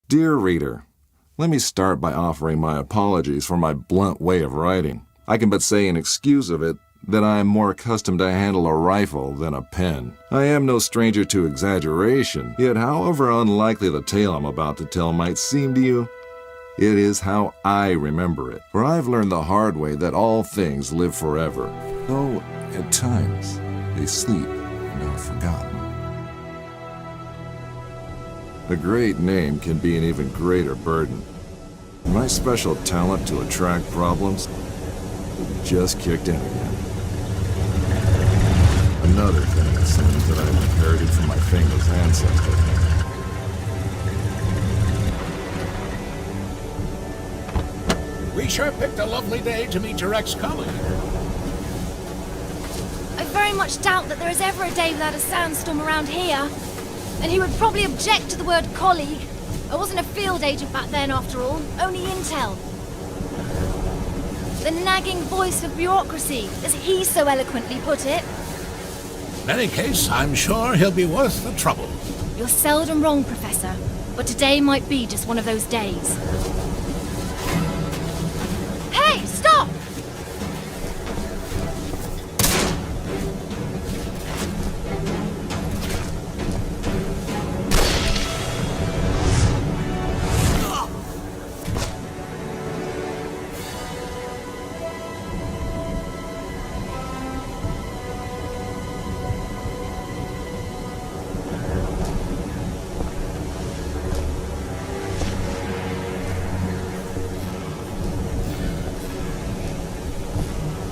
Dear reader, let me start by offering my apologies for my blunt way of writing. I can but say in excuse of it that I am more accustomed to handle a rifle than a pen. I am no stranger to exaggeration, yet however unlikely the tale I'm about to tell might seem to you, it is how I remember it. For I've learned the hard way that all things live forever, though at times they sleep and are forgotten. A great name can be an even greater burden. My special talent to attract problems just kicked in again. Another thing, it seems, that I've inherited from my famous ancestor. We sure picked a lovely day to meet your ex-colleague. I very much doubt that there is ever a day without a sandstorm around here. And he would probably object to the word colleague. I wasn't a field agent back then, after all, only intel. The nagging voice of bureaucracy, as he so eloquently put it. In any case, I'm sure he'll be worth the trouble. You're seldom wrong, Professor, but today might be just one of those days. Hey, stop!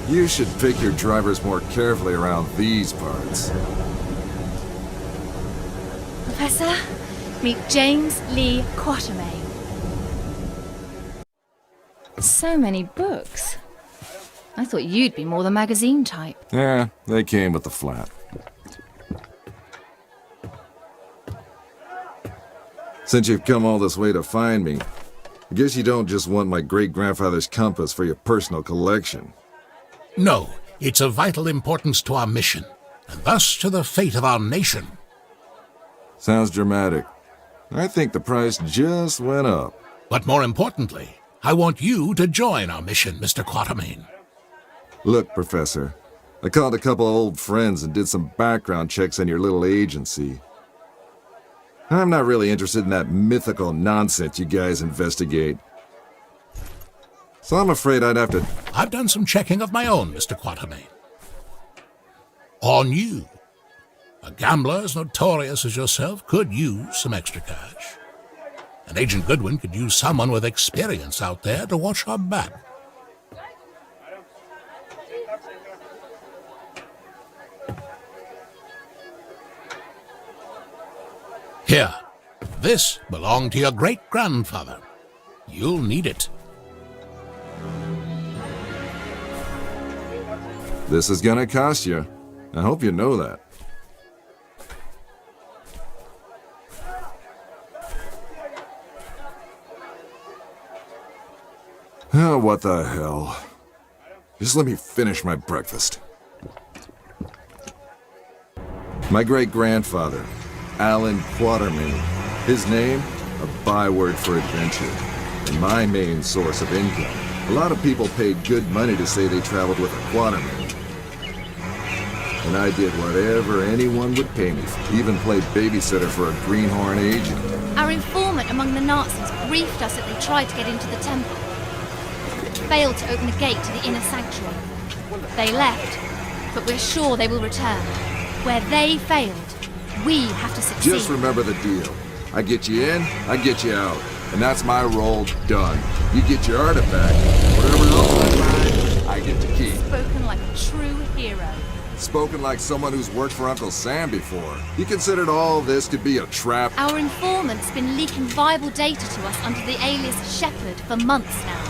You should pick your drivers more carefully around these parts. Professor, meet James Li Quotermeyne. So many books. I thought you'd be more the magazine type. Yeah, they came with the flat. Since you've come all this way to find me, I guess you don't just want my great-grandfather's compass for your personal collection. No, it's of vital importance to our mission, and thus to the fate of our nation. Sounds dramatic. I think the price just went up. But more importantly, I want you to join our mission, Mr. Quatermain. Look, Professor, I called a couple of old friends and did some background checks on your little agency. I'm not really interested in that mythical nonsense you guys investigate. So I'm afraid I'd have to... I've done some checking of my own, Mr. Quatermain. On you. A gambler as notorious as yourself could use some extra cash. And Agent Goodwin could use someone with experience out there to watch our back. Here, this belonged to your great-grandfather. You'll need it. This is gonna cost you. I hope you know that. Oh, what the hell. Just let me finish my breakfast. My great-grandfather, Alan Quatermain. His name, a byword for adventure, and my main source of income. A lot of people paid good money to say they traveled with a Quatermain. And I did whatever anyone would pay me for. Even played babysitter for a greenhorn agent. Our informant among the Nazis briefed us that they tried to get into the temple. Failed to open a gate to the inner sanctuary. They left, but we're sure they will return. Where they failed, we have to succeed. Just remember the deal. I get you in, I get you out. And that's my role done. You get your artifact, whatever else I find, I get to keep. Spoken like a true hero. Spoken like someone who's worked for Uncle Sam before. He considered all this to be a trap. Our informant's been leaking viable data to us under the alias Shepherd for months now.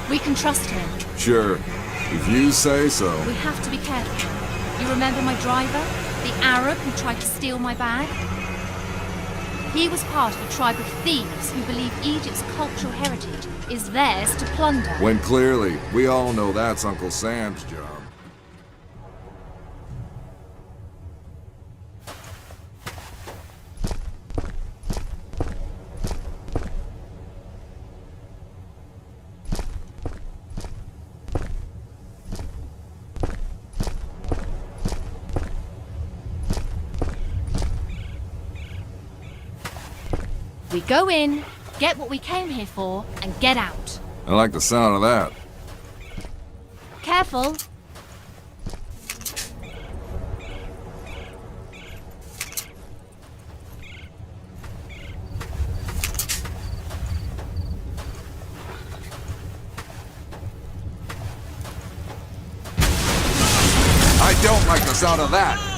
We can trust him. Sure, if you say so. We have to be careful. You remember my driver? The Arab who tried to steal my bag? He was part of a tribe of thieves who believe Egypt's cultural heritage is theirs to plunder. When clearly, we all know that's Uncle Sam's job. We go in, get what we came here for, and get out. I like the sound of that. Careful. I don't like the sound of that.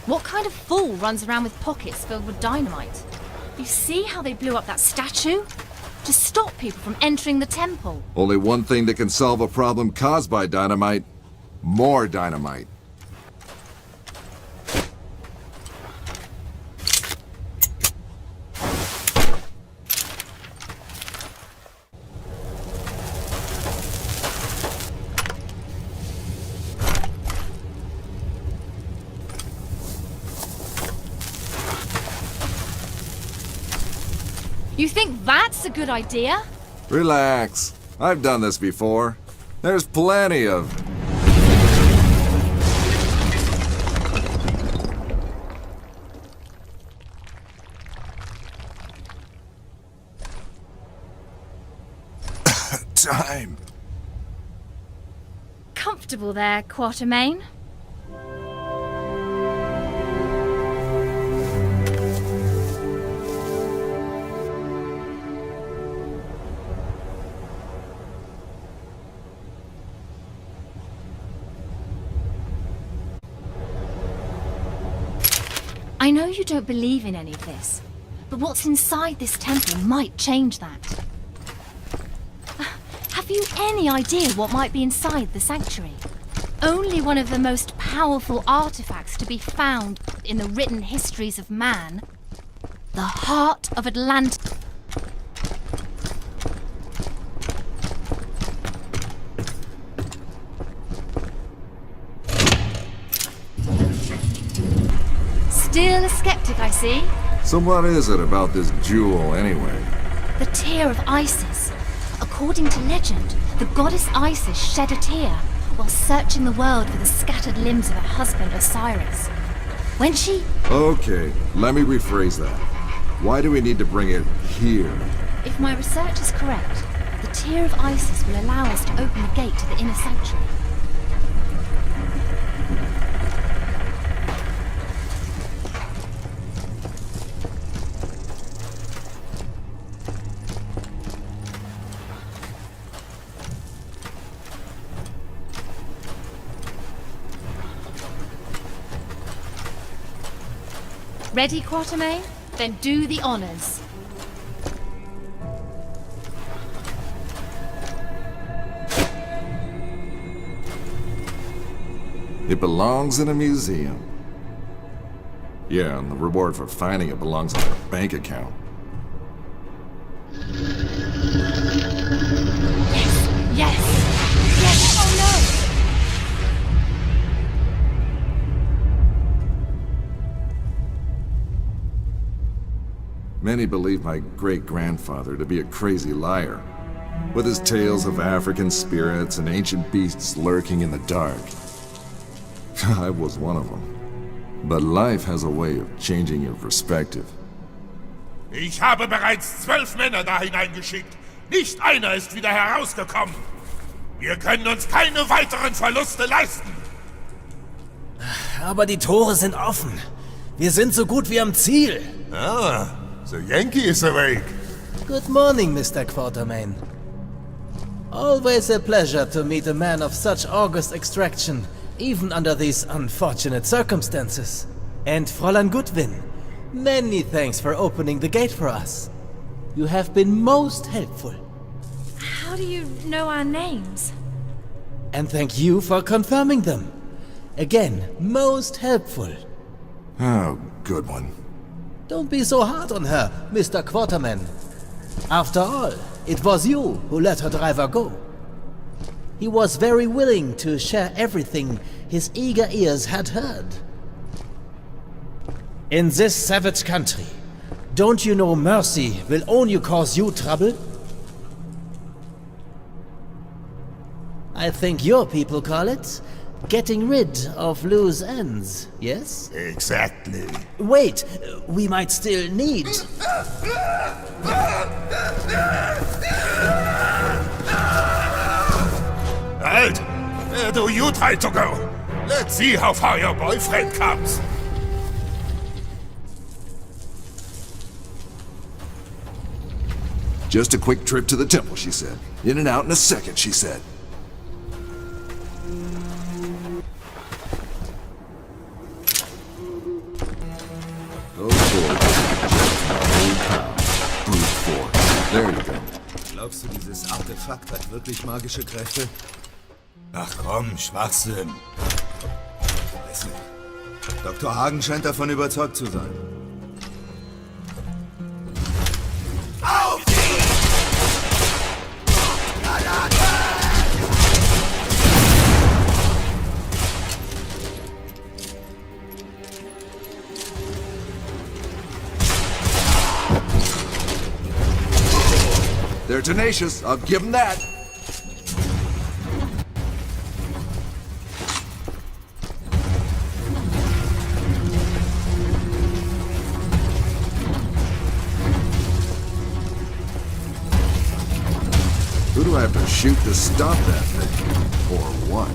What kind of fool runs around with pockets filled with dynamite? You see how they blew up that statue? To stop people from entering the temple. Only one thing that can solve a problem caused by dynamite. More dynamite. You think that's a good idea? Relax. I've done this before. There's plenty of... time. Comfortable there, Quatermain? I know you don't believe in any of this, but what's inside this temple might change that. Have you any idea what might be inside the sanctuary? Only one of the most powerful artifacts to be found in the written histories of man, the heart of Atlantis. Still a skeptic, I see. So what is it about this jewel, anyway? The tear of Isis. According to legend, the goddess Isis shed a tear while searching the world for the scattered limbs of her husband Osiris. When she... Okay, let me rephrase that. Why do we need to bring it here? If my research is correct, the tear of Isis will allow us to open the gate to the inner sanctuary. Ready, Quatermain? Then do the honors. It belongs in a museum. Yeah, and the reward for finding it belongs on their bank account. Yes! Yes! Oh no! Many believe my great-grandfather to be a crazy liar, with his tales of African spirits and ancient beasts lurking in the dark. I was one of them. But life has a way of changing your perspective. Ich habe bereits 12 Männer da hineingeschickt. Nicht einer ist wieder herausgekommen. Wir können uns keine weiteren Verluste leisten. Aber die Tore sind offen. Wir sind so gut wie am Ziel. Ah, the Yankee is awake. Good morning, Mr. Quatermain. Always a pleasure to meet a man of such august extraction, even under these unfortunate circumstances. And Fräulein Gudvin, many thanks for opening the gate for us. You have been most helpful. How How do you know our names? And thank you for confirming them. Again, most helpful. Oh, good one. Don't be so hard on her, Mr. Quatermain. After all, it was you who let her driver go. He was very willing to share everything his eager ears had heard. In this savage country, don't you know mercy will only cause you trouble? I think your people call it getting rid of loose ends, yes? Exactly. Wait, we might still need... Halt! Where do you try to go? Let's see how far your boyfriend comes. Just a quick trip to the temple, she said. In and out in a second, she said. Oh boy. Brute force. There you go. Glaubst du, dieses Artefakt hat wirklich magische Kräfte? Ach komm, Schwachsinn. Weiß nicht. Dr. Hagen scheint davon überzeugt zu sein. Auf They're tenacious, I'll give them that. Who do I have to shoot to stop that thing? Or what?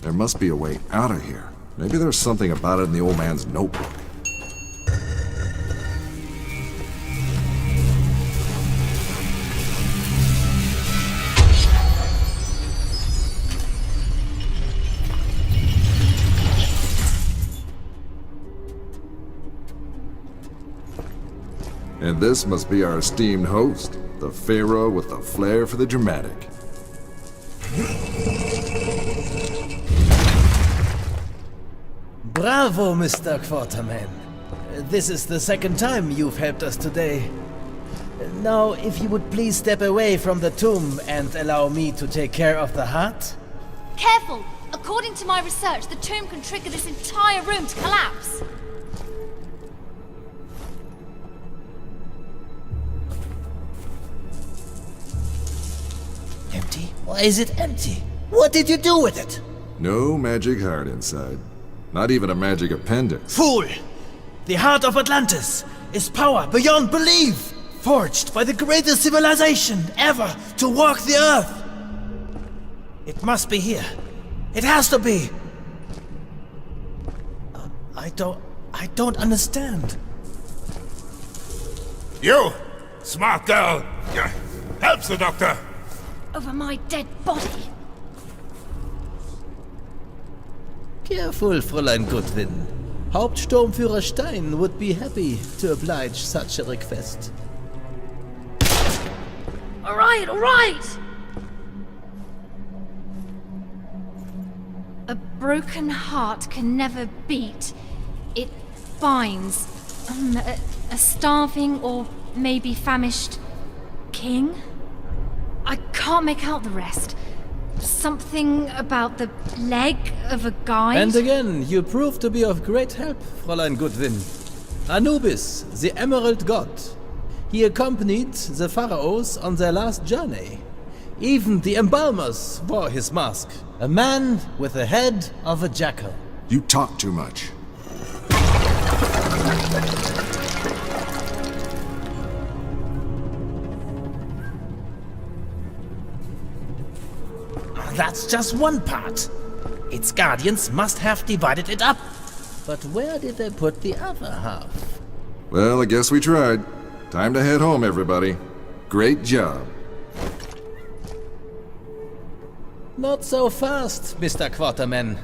There must be a way out of here. Maybe there's something about it in the old man's notebook. And this must be our esteemed host, the Pharaoh with the flair for the dramatic. Bravo, Mr. Quatermain. This is the second time you've helped us today. Now, if you would please step away from the tomb and allow me to take care of the heart? Careful! According to my research, the tomb can trigger this entire room to collapse. Empty? Why is it empty? What did you do with it? No magic heart inside. Not even a magic appendix. Fool! The heart of Atlantis is power beyond belief, forged by the greatest civilization ever to walk the earth. It must be here. It has to be. I don't understand. You, smart girl. Help the doctor. Over my dead body. Careful, Fräulein Gudwin. Hauptsturmführer Stein would be happy to oblige such a request. All right. A broken heart can never beat. It binds. A starving or maybe famished king? I can't make out the rest. Something about the leg of a guide? And again, you prove to be of great help, Fräulein Gudwin. Anubis, the Emerald God. He accompanied the pharaohs on their last journey. Even the embalmers wore his mask. A man with the head of a jackal. You talk too much. that's just one part. Its guardians must have divided it up. But where did they put the other half? Well, I guess we tried. Time to head home, everybody. Great job. Not so fast, Mr. Quatermain.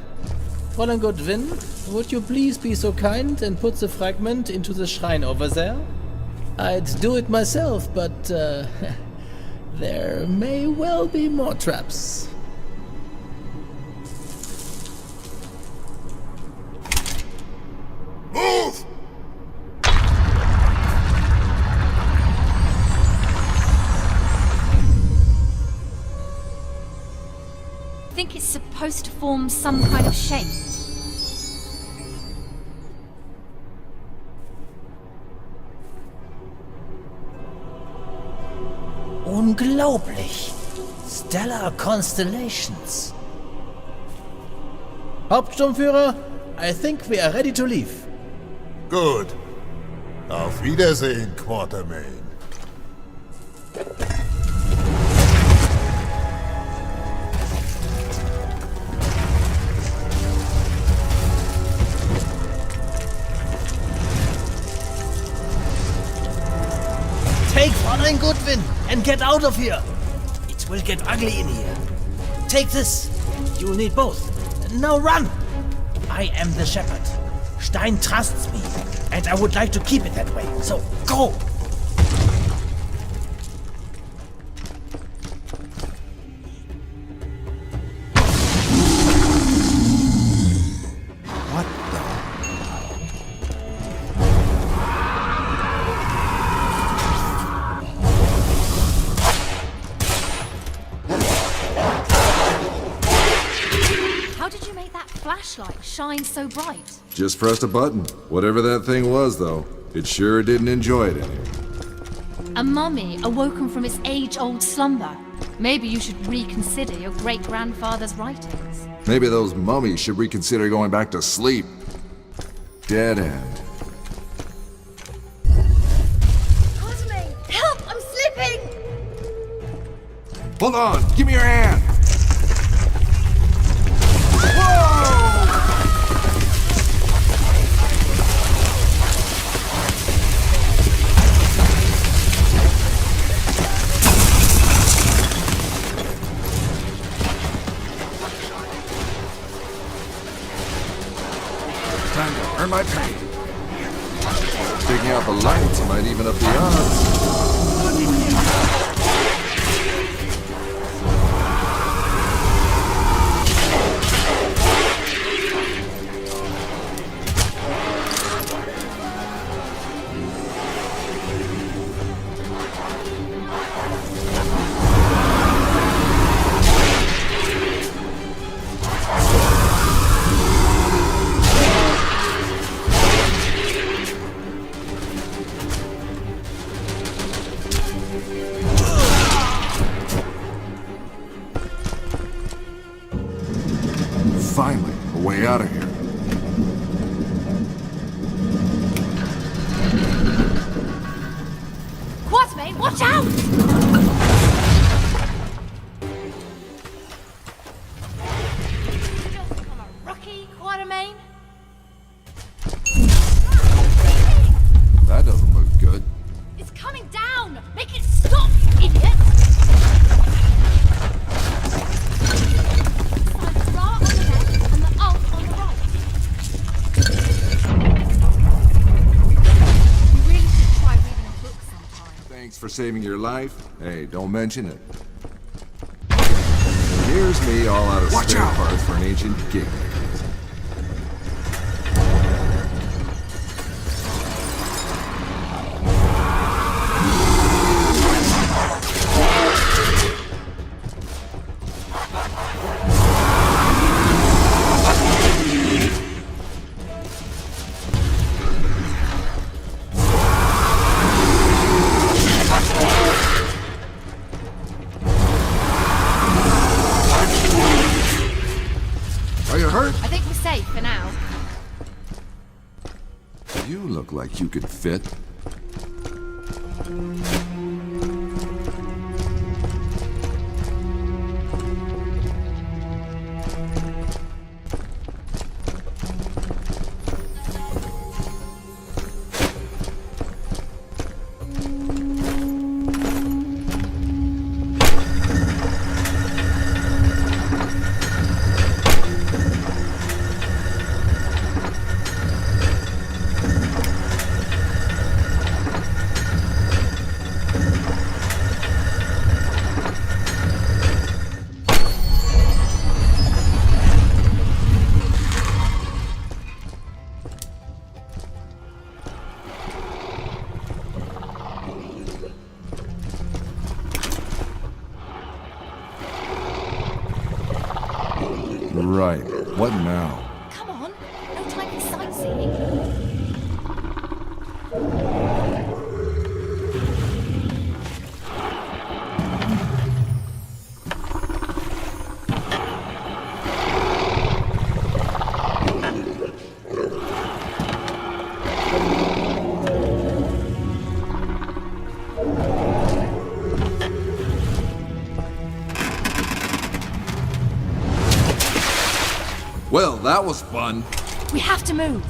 Fräulein Gudvin, would you please be so kind and put the fragment into the shrine over there? I'd do it myself, but there may well be more traps. Move! I think it's supposed to form some kind of shape. Unglaublich! Stellar constellations. Hauptsturmführer, I think we are ready to leave. Gut. Auf Wiedersehen, Quatermain. Take Fräulein Gudvin and get out of here. It will get ugly in here. Take this. You'll need both. Now run. I am the shepherd. Stein trusts me, and I would like to keep it that way. So go. What the? How did you make that flashlight shine so bright? Just pressed a button. Whatever that thing was, though, it sure didn't enjoy it any. A mummy awoken from its age-old slumber. Maybe you should reconsider your great-grandfather's writings. Maybe those mummies should reconsider going back to sleep. Dead end. Quatermain, help! I'm slipping! Hold on! Give me your hand! Time to earn my pay. Taking out the lights might even up the odds. Finally, a way out of here. Quatermain, watch out! You just become a rookie, Quatermain? That doesn't look good. It's coming down! Make it stop, you idiot! Find the Ra on the left and the Alt on the right. You really should try reading a book sometime. Thanks for saving your life. Hey, don't mention it. Here's me all out of spare parts for an ancient gig. Are you hurt? I think we're safe for now. You look like you could fit. Right. What now? Come on, no time for sightseeing. Well, that was fun. We have to move.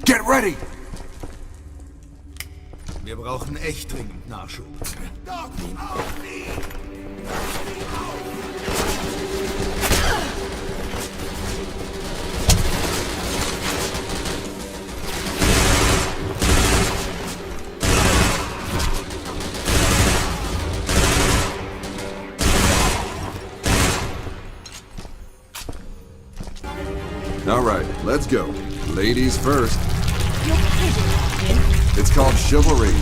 Get ready! Wir brauchen echt dringend Nachschub. All right, let's go. Ladies first. You're kidding, Captain. It's called chivalry.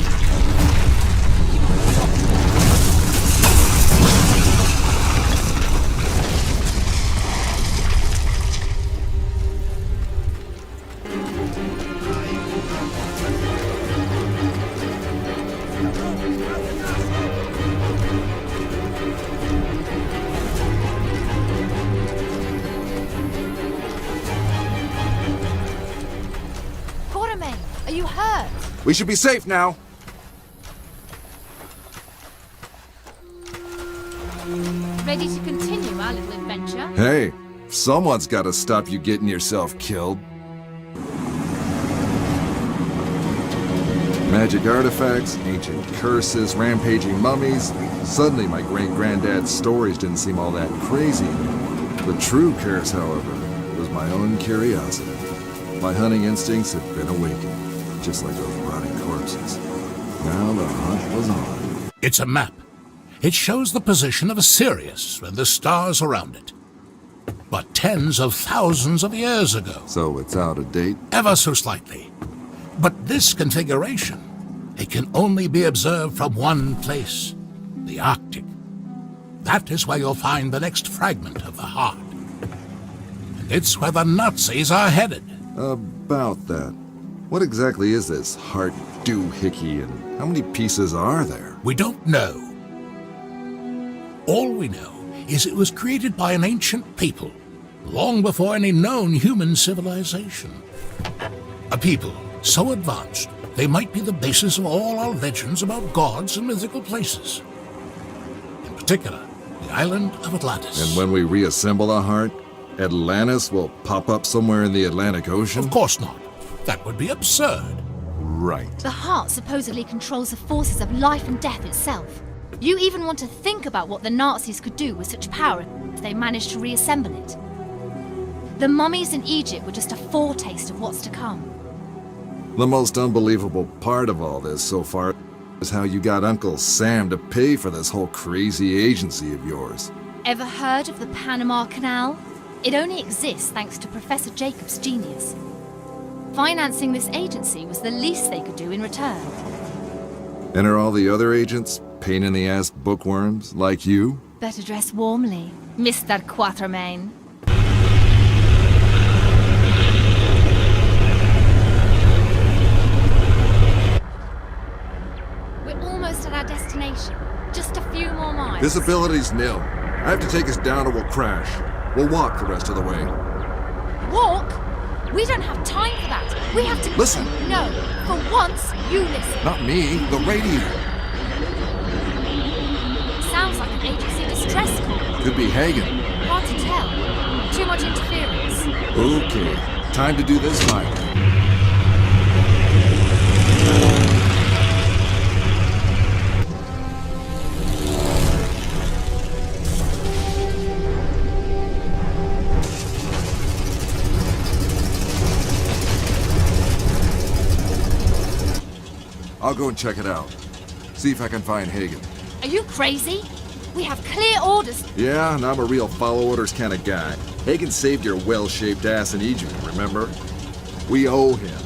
Quatermain, are you hurt? We should be safe now. Ready to continue our little adventure? Hey, someone's got to stop you getting yourself killed. Magic artifacts, ancient curses, rampaging mummies. Suddenly my great-granddad's stories didn't seem all that crazy. The true curse, however, was my own curiosity. My hunting instincts had been awakened, just like those rotting corpses. Now the hunt was on. It's a map. It shows the position of Sirius and the stars around it. But tens of thousands of years ago. So it's out of date? Ever so slightly. But this configuration, it can only be observed from one place, the Arctic. That is where you'll find the next fragment of the heart. And it's where the Nazis are headed. About that. What exactly is this heart doohickey, and how many pieces are there? We don't know. All we know is it was created by an ancient people, long before any known human civilization. A people so advanced they might be the basis of all our legends about gods and mythical places. In particular, the island of Atlantis. And when we reassemble a heart, Atlantis will pop up somewhere in the Atlantic Ocean? Of course not. That would be absurd. Right. The heart supposedly controls the forces of life and death itself. You even want to think about what the Nazis could do with such power if they managed to reassemble it. The mummies in Egypt were just a foretaste of what's to come. The most unbelievable part of all this so far is how you got Uncle Sam to pay for this whole crazy agency of yours. Ever heard of the Panama Canal? It only exists thanks to Professor Jacob's genius. Financing this agency was the least they could do in return. And are all the other agents pain-in-the-ass bookworms like you? Better dress warmly, Mr. Quatermain. We're almost at our destination. Just a few more miles. Visibility's nil. I have to take us down or we'll crash. We'll walk the rest of the way. Walk? We don't have time for that. We have to... Listen. No. For once, you listen. Not me, the radio. Sounds like an agency distress call. Could be Hagen. Hard to tell. Too much interference. Okay, time to do this right. I'll go and check it out. See if I can find Hagen. Are you crazy? We have clear orders. Yeah, and I'm a real follow orders kind of guy. Hagen saved your well-shaped ass in Egypt, remember? We owe him.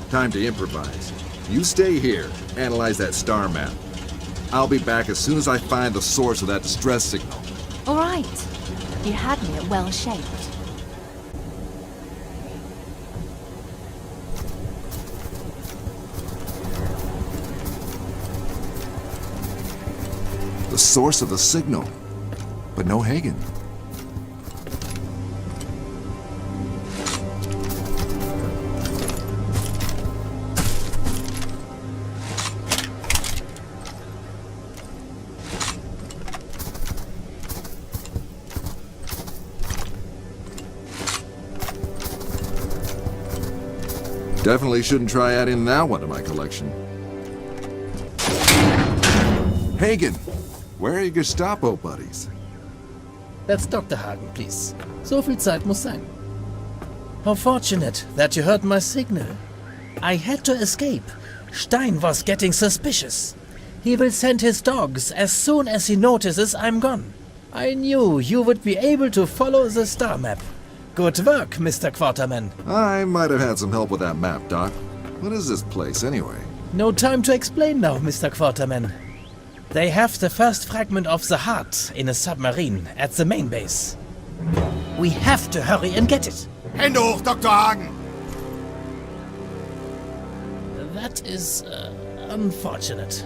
Time to improvise. You stay here, analyze that star map. I'll be back as soon as I find the source of that distress signal. All right. You had me at well shaped. The source of the signal, but no Hagen. Definitely shouldn't try adding that one to my collection. Hagen, where are your Gestapo buddies? That's Dr. Hagen, please. So viel Zeit muss sein. How fortunate that you heard my signal. I had to escape. Stein was getting suspicious. He will send his dogs as soon as he notices I'm gone. I knew you would be able to follow the star map. Good work, Mr. Quatermain. I might have had some help with that map, Doc. What is this place, anyway? No time to explain now, Mr. Quatermain. They have the first fragment of the heart in a submarine at the main base. We have to hurry and get it. Hände hoch, Dr. Hagen! That is unfortunate.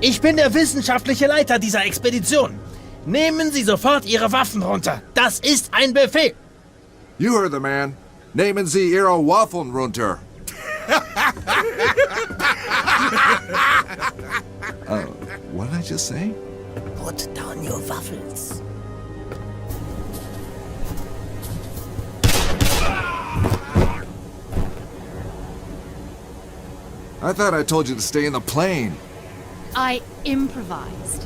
Ich bin der wissenschaftliche Leiter dieser Expedition. Nehmen Sie sofort Ihre Waffen runter. Das ist ein Befehl. You heard the man. Nehmen Sie Ihre Waffen runter. What did I just say? Put down your waffles. I thought I told you to stay in the plane. I improvised.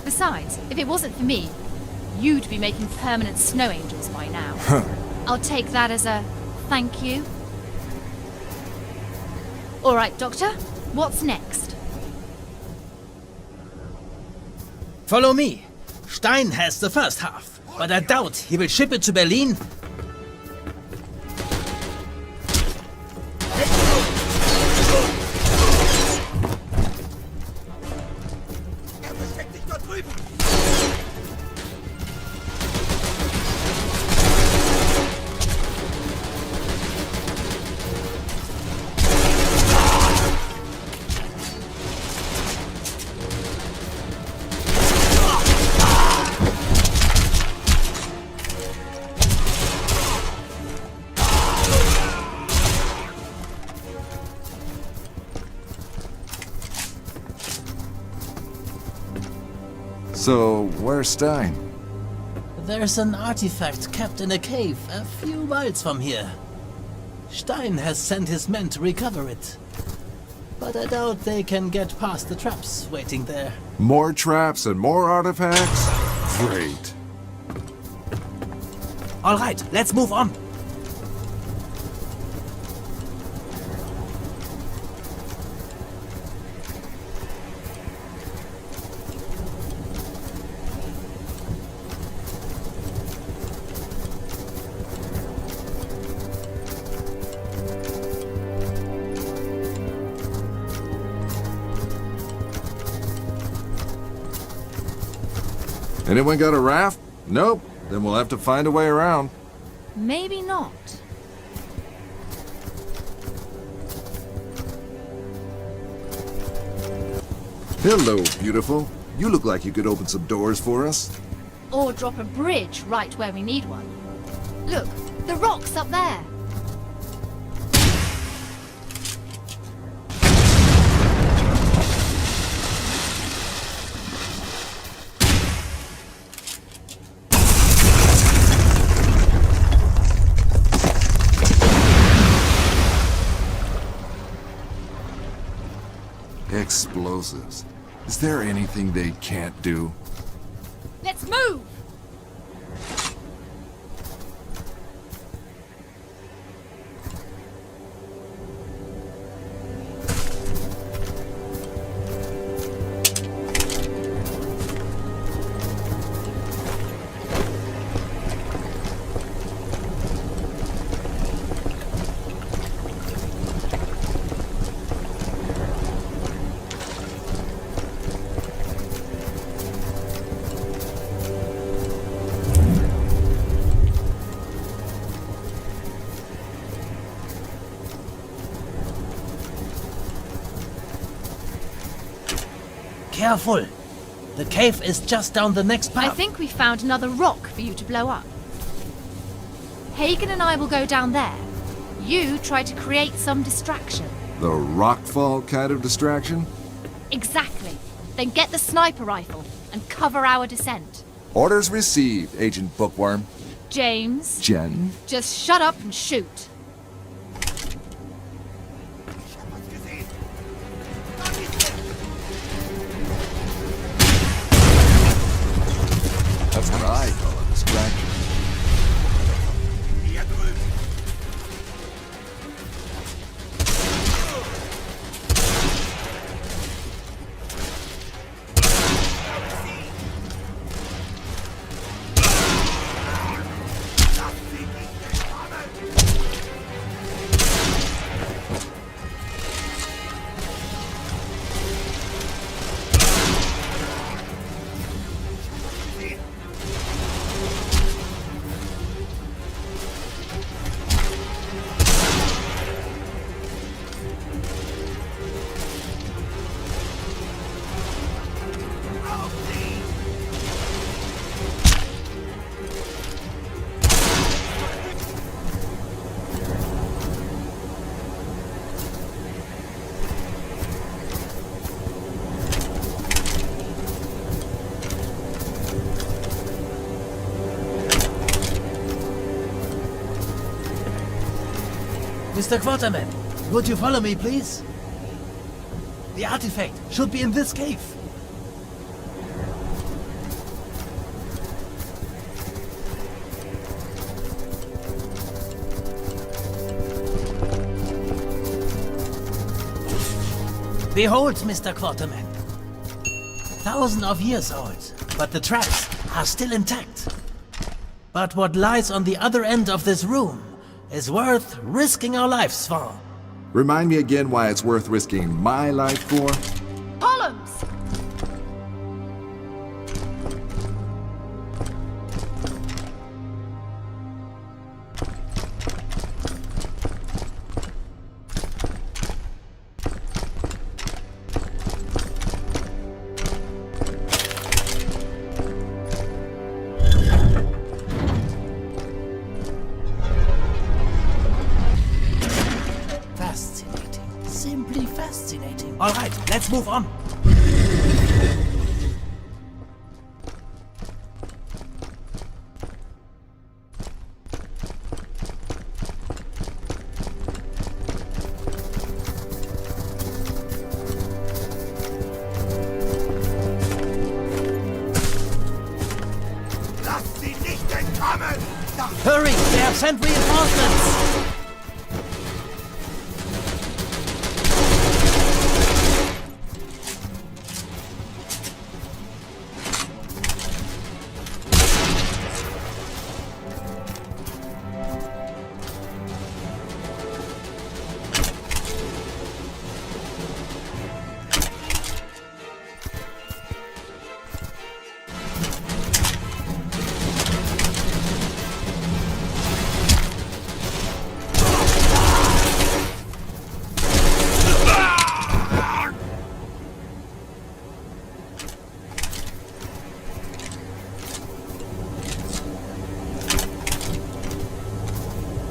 Besides, if it wasn't for me, you'd be making permanent snow angels by now. I'll take that as a thank you. All right, Doctor, what's next? Follow me. Stein has the first half, but I doubt he will ship it to Berlin. So, where's Stein? There's an artifact kept in a cave a few miles from here. Stein has sent his men to recover it. But I doubt they can get past the traps waiting there. More traps and more artifacts? Great. All right, let's move on. Anyone got a raft? Nope. Then we'll have to find a way around. Maybe not. Hello, beautiful. You look like you could open some doors for us. Or drop a bridge right where we need one. Look, the rock's up there. Explosives. Is there anything they can't do? Let's move! Careful! The cave is just down the next path. I think we found another rock for you to blow up. Hagen and I will go down there. You try to create some distraction. The rockfall kind of distraction? Exactly. Then get the sniper rifle and cover our descent. Orders received, Agent Bookworm. James, Jen? just shut up and shoot. That's what I call a distraction. Hier drüben. Mr. Quatermain, would you follow me, please? The artifact should be in this cave. Behold, Mr. Quatermain. Thousands of years old, but the tracks are still intact. But what lies on the other end of this room is worth risking our lives for. Remind me again why it's worth risking my life for? Columns! Fascinating. Simply fascinating. All right, let's move on. Lasst sie nicht entkommen! Hurry, they have sent reinforcements.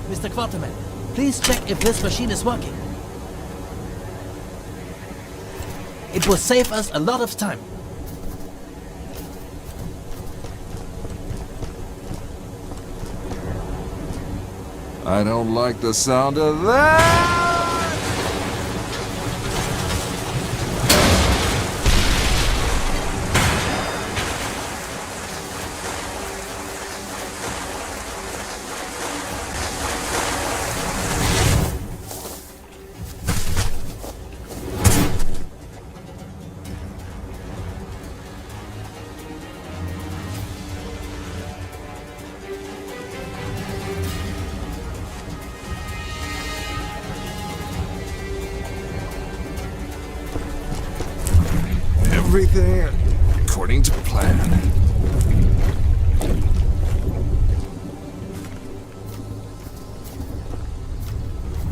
Mr. Quatermain, please check if this machine is working. It will save us a lot of time. I don't like the sound of that! Everything according to plan.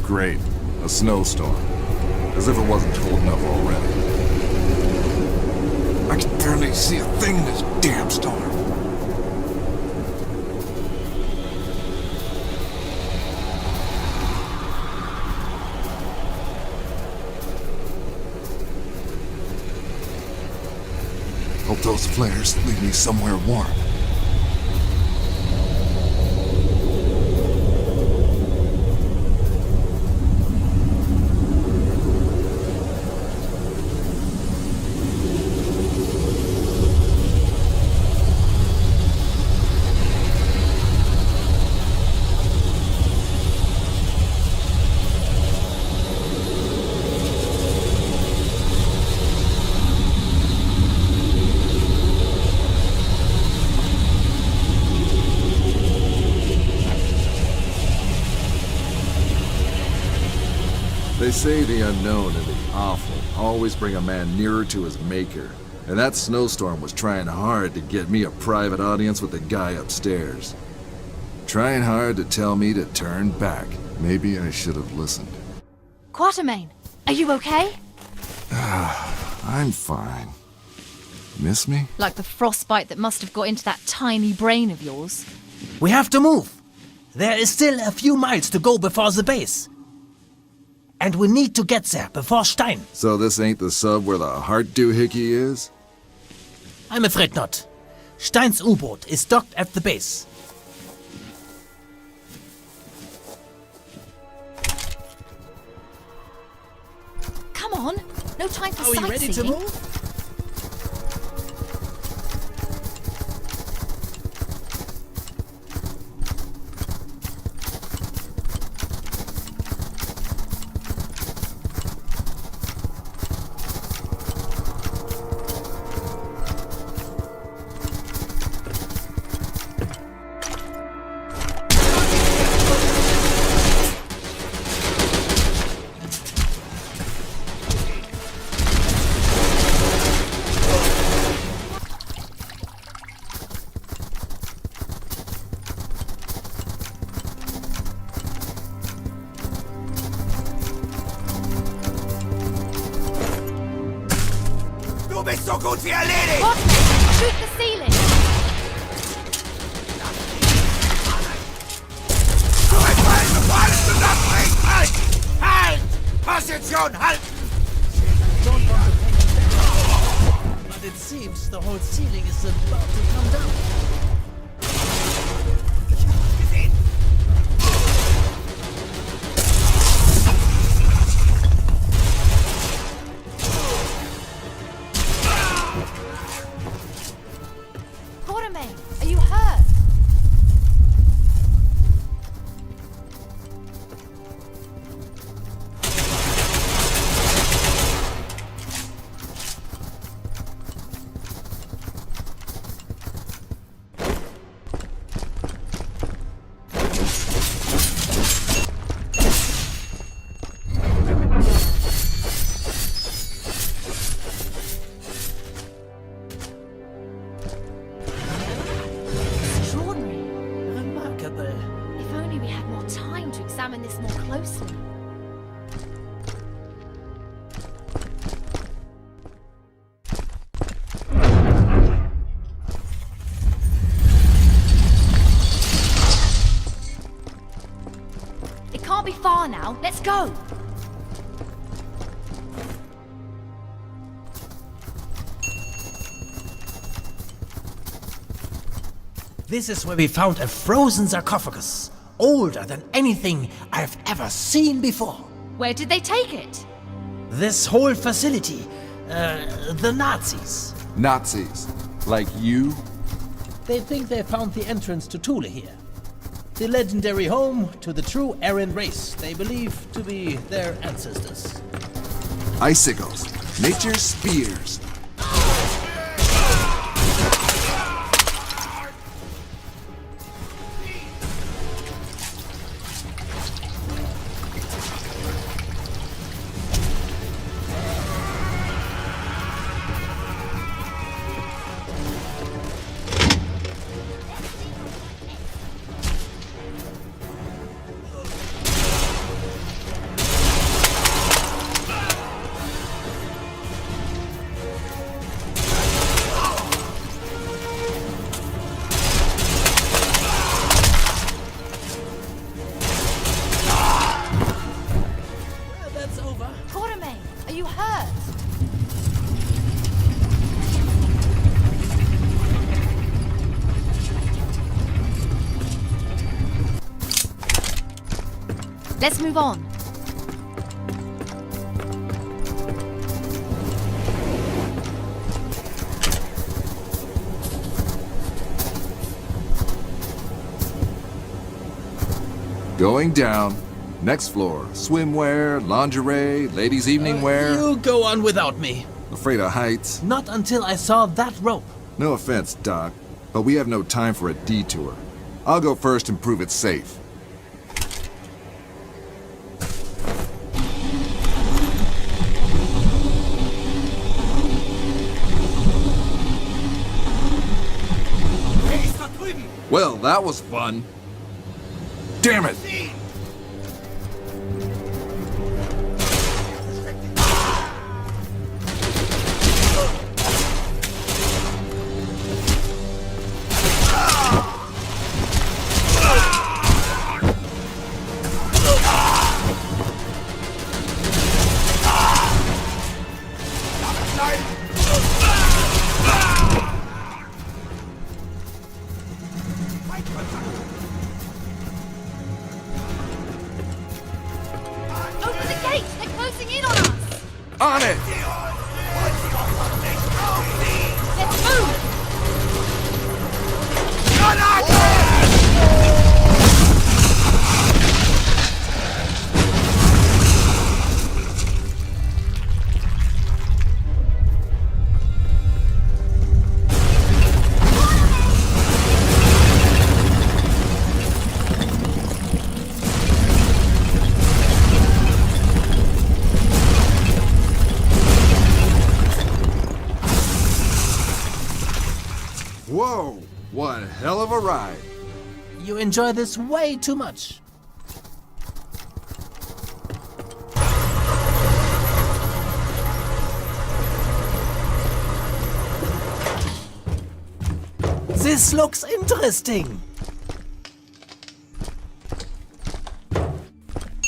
Great. A snowstorm. As if it wasn't cold enough already. I can barely see a thing in this damn storm. Hope those flares lead me somewhere warm. They say the unknown and the awful always bring a man nearer to his maker. And that snowstorm was trying hard to get me a private audience with the guy upstairs. Trying hard to tell me to turn back. Maybe I should have listened. Quatermain, are you okay? I'm fine. Miss me? Like the frostbite that must have got into that tiny brain of yours. We have to move. There is still a few miles to go before the base. And we need to get there before Stein. So this ain't the sub where the heart doohickey is? I'm afraid not. Stein's U-boat is docked at the base. Come on, no time for Are we sightseeing. ready to move? Du bist so gut wie erledigt! What? Shoot the ceiling! Zurückfallen, bevor alles zusammenbricht! Halt! Halt! Position halten! Don't want to take it down. But it seems the whole ceiling is about to come down. Gesehen! Quatermain, are you hurt? Extraordinary. Remarkable. If only we had more time to examine this more closely. It can't be far now. Let's go. This is where we found a frozen sarcophagus, older than anything I've ever seen before. Where did they take it? This whole facility, the Nazis. Nazis. Like you? They think they found the entrance to Thule here. The legendary home to the true Aryan race they believe to be their ancestors. Icicles. Nature's spears. hurt? Let's move on. Going down. Next floor. Swimwear, lingerie, ladies' evening wear. You go on without me. Afraid of heights? Not until I saw that rope. No offense, Doc, but we have no time for a detour. I'll go first and prove it's safe. Well, that was fun. Damn it! Open the gates! They're closing in on us! On it! Let's move! Whoa! One hell of a ride. You enjoy this way too much. This looks interesting.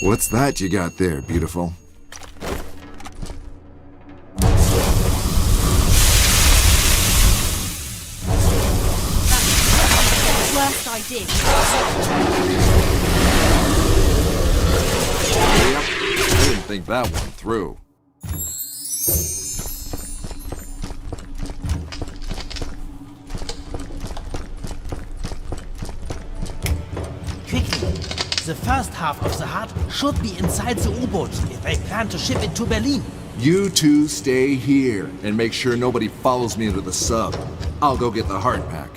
What's that you got there, beautiful? Worst I did. Yep, I didn't think that one through. Quickly. The first half of the heart should be inside the U-boat if they plan to ship it to Berlin. You two stay here and make sure nobody follows me into the sub. I'll go get the hard pack.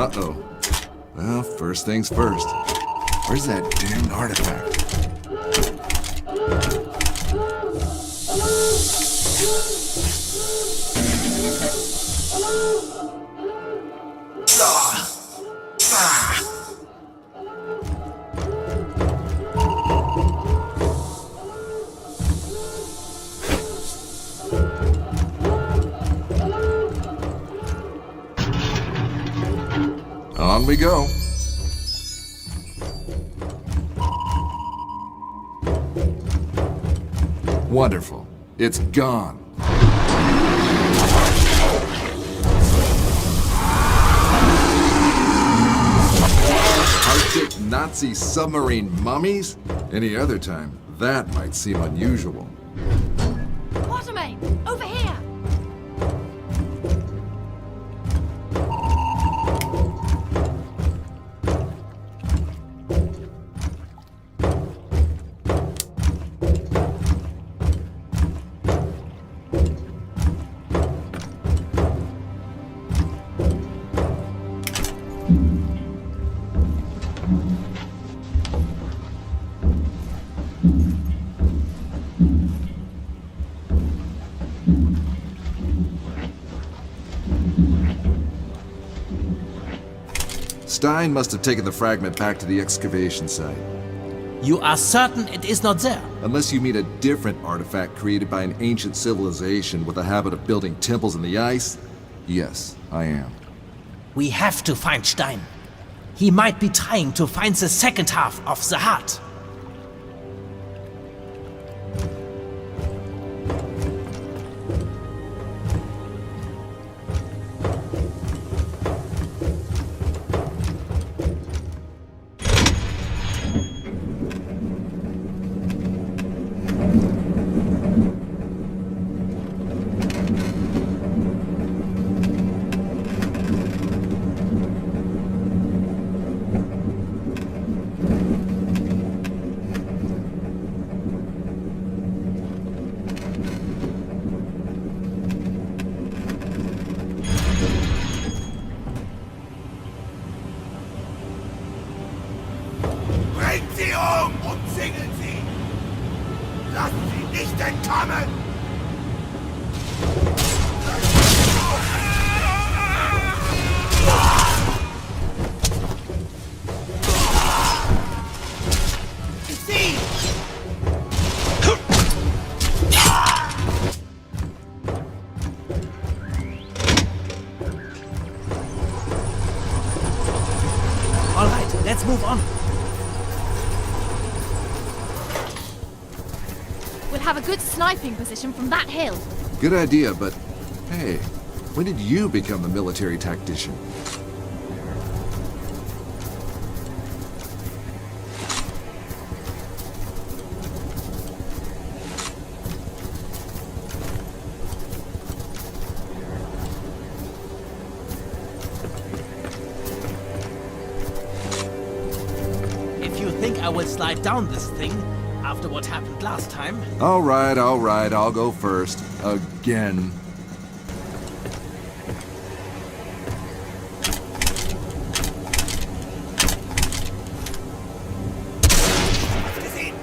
Uh-oh. Well, first things first. Where's that damned artifact? On we go. Wonderful. It's gone. Arctic Nazi submarine mummies? Any other time, that might seem unusual. Quatermain, over here! Stein must have taken the fragment back to the excavation site. You are certain it is not there? Unless you mean a different artifact created by an ancient civilization with a habit of building temples in the ice, yes, I am. We have to find Stein. He might be trying to find the second half of the heart. Bringt sie umzingeln sie! Lasst sie nicht entkommen! Ich sehe! All right, let's move on. We'll have a good sniping position from that hill. Good idea, but hey, when did you become a military tactician? If you think I will slide down this thing after what happened last time, All right, I'll go first. Again. Gesehen!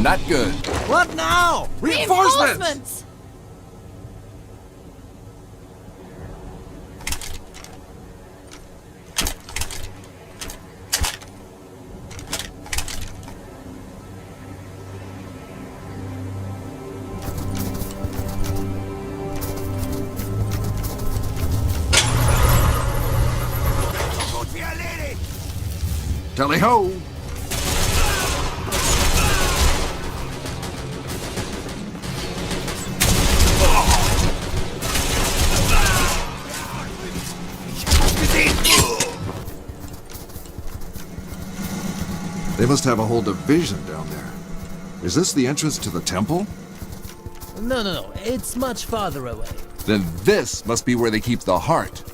Not good. what now? Reinforcements! Gut wie erledigt! Tally ho! They must have a whole division down there. Is this the entrance to the temple? No, it's much farther away. Then this must be where they keep the heart.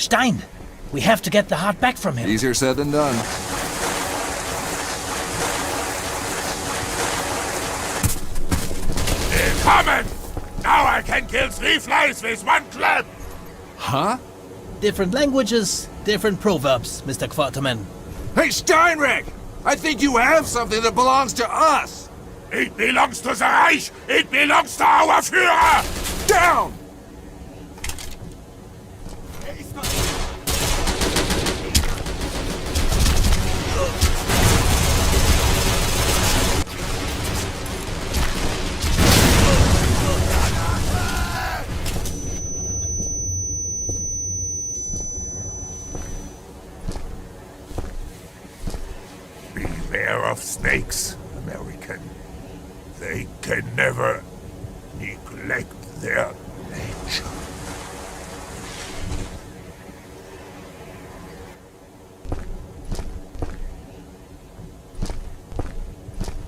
Stein. We have to get the heart back from him. Easier said than done. Willkommen! Now I can kill 3 flies with 1 clap! Huh? Different languages, different proverbs, Mr. Quatermain. Hey, Steinreck! I think you have something that belongs to us! It belongs to the Reich! It belongs to our Führer! Down! Beware of snakes, American. They can never neglect their nature.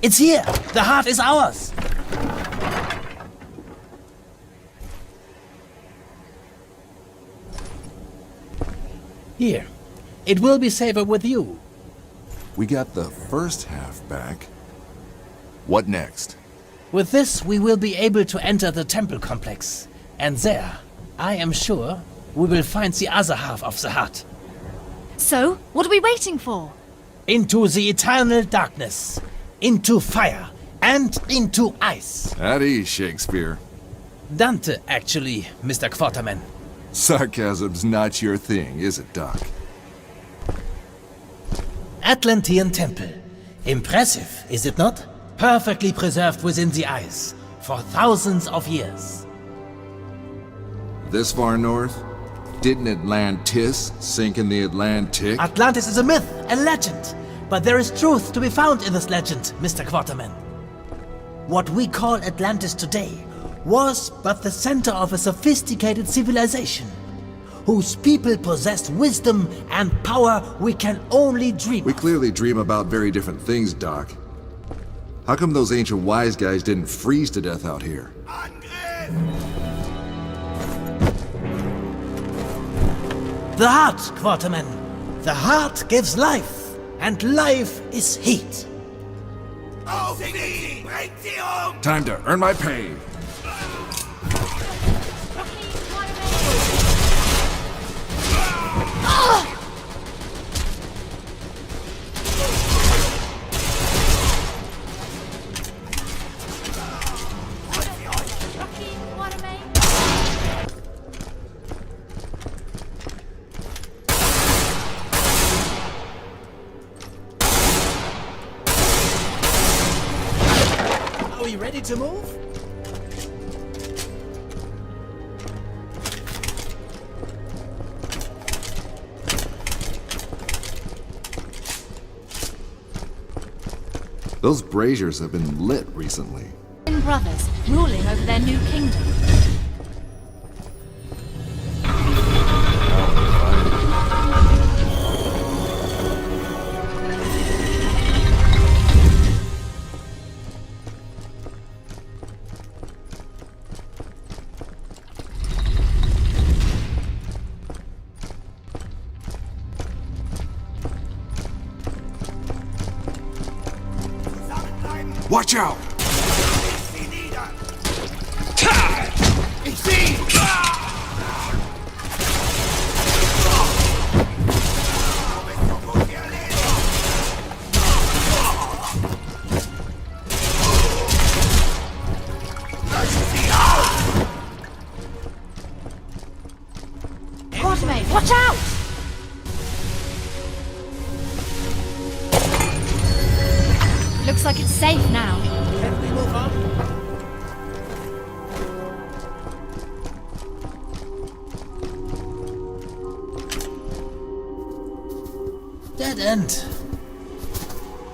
It's here! The heart is ours! Here. It will be safer with you. We got the first half back. What next? With this, we will be able to enter the temple complex. And there, I am sure, we will find the other half of the heart. So, what are we waiting for? Into the eternal darkness. Into fire. And into ice. At ease, Shakespeare. Dante, actually, Mr. Quatermain. Sarcasm's not your thing, is it, Doc? Atlantean Temple. Impressive, is it not? Perfectly preserved within the ice. For thousands of years. This far north? Didn't Atlantis sink in the Atlantic? Atlantis is a myth, a legend. But there is truth to be found in this legend, Mr. Quatermain. What we call Atlantis today was but the center of a sophisticated civilization, whose people possessed wisdom and power we can only dream We of. clearly dream about very different things, Doc. How come those ancient wise guys didn't freeze to death out here? The heart, Quatermain. The heart gives life, and life is heat. Auf sie! Bringt sie um! Time to earn my pay. Are we ready to move? Those braziers have been lit recently. Brothers ruling over their new kingdom. Watch out! Sie nieder! Ich sieh! Du bist so gut wie erledigt! Löschen sie auf! Quatermain, watch out! Looks like it's safe now. Can we move on? Dead end.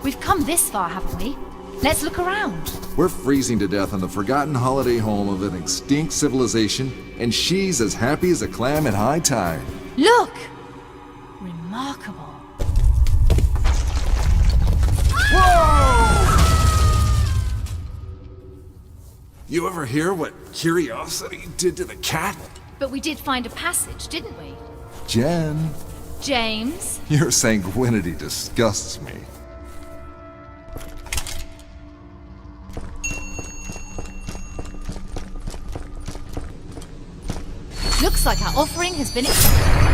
We've come this far, haven't we? Let's look around. We're freezing to death on the forgotten holiday home of an extinct civilization, and she's as happy as a clam at high tide. Look! Remarkable. You ever hear what curiosity did to the cat? But we did find a passage, didn't we? Jen, James? your sanguinity disgusts me. Looks like our offering has been accepted.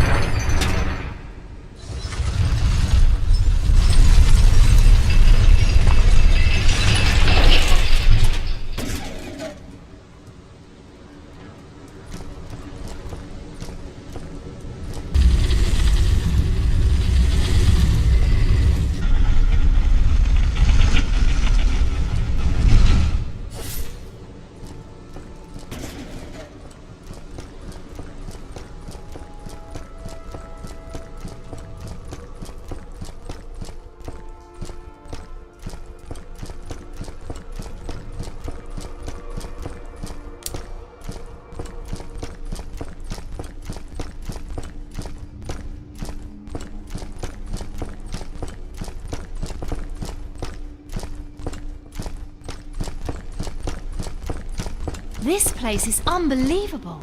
This place is unbelievable.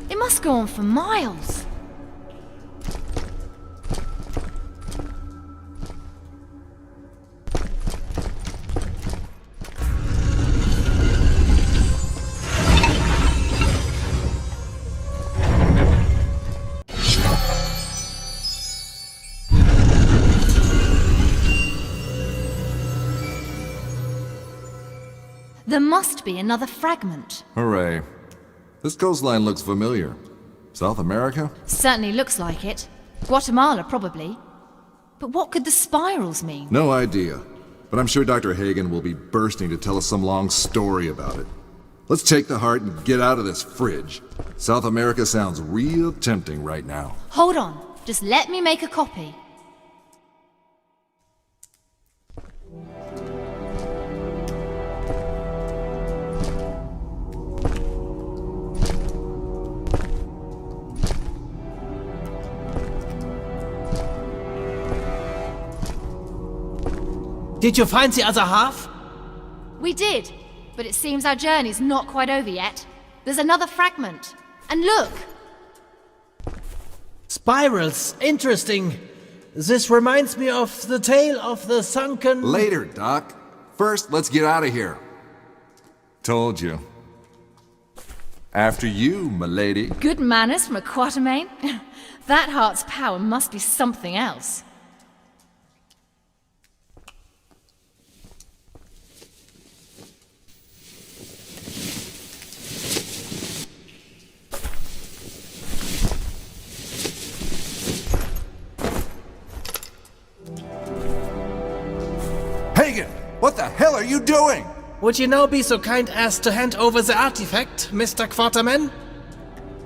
It must go on for miles. There must be another fragment. Hooray. This coastline looks familiar. South America? Certainly looks like it. Guatemala, probably. But what could the spirals mean? No idea. But I'm sure Dr. Hagen will be bursting to tell us some long story about it. Let's take the heart and get out of this fridge. South America sounds real tempting right now. Hold on. Just let me make a copy. Did you find the other half? We did, but it seems our journey's not quite over yet. There's another fragment. And look! Spirals. Interesting. This reminds me of the tale of the sunken... Later, Doc. First, let's get out of here. Told you. After you, m'lady. Good manners from a Quatermain? That heart's power must be something else. Hagen! What the hell are you doing? Would you now be so kind as to hand over the artifact, Mr. Quatermain?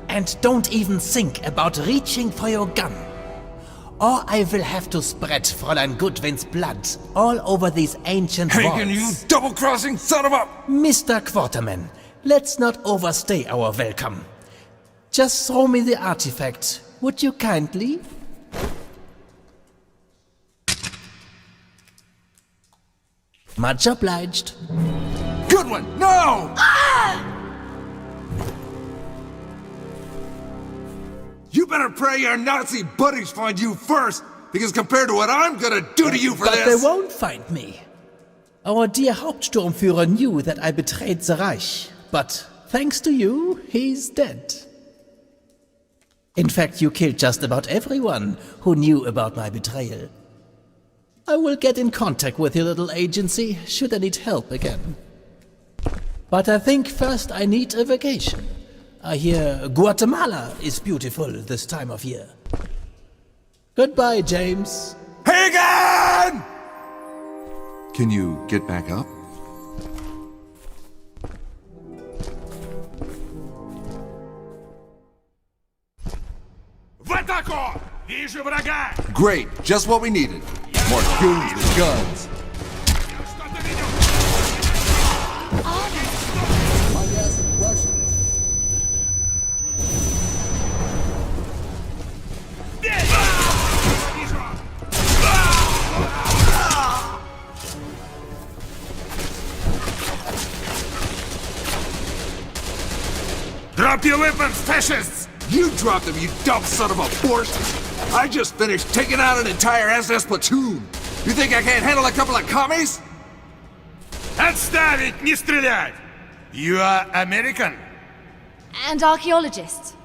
And don't even think about reaching for your gun. Or I will have to spread Fräulein Gudvin's blood all over these ancient walls. Hagen, you double-crossing son of a... Mr. Quatermain, let's not overstay our welcome. Just throw me the artifact, would you kindly? Much obliged. Good one! No! You better pray your Nazi buddies find you first, because compared to what I'm gonna do to you for But this... they won't find me. Our dear Hauptsturmführer knew that I betrayed the Reich, but thanks to you, he's dead. In fact, you killed just about everyone who knew about my betrayal. I will get in contact with your little agency should I need help again. But I think first I need a vacation. I hear Guatemala is beautiful this time of year. Goodbye, James. Hagen! Can you get back up? В атаку! Вижу врага! Great, just what we needed. More goons with guns. Что-то видел! Бей! Вижу! Drop your weapons, fascists! You dropped him, you dumb son of a borst! I just finished taking out an entire SS platoon! You think I can't handle a couple of commies? Отставить, не стрелять! You are American? And archaeologists.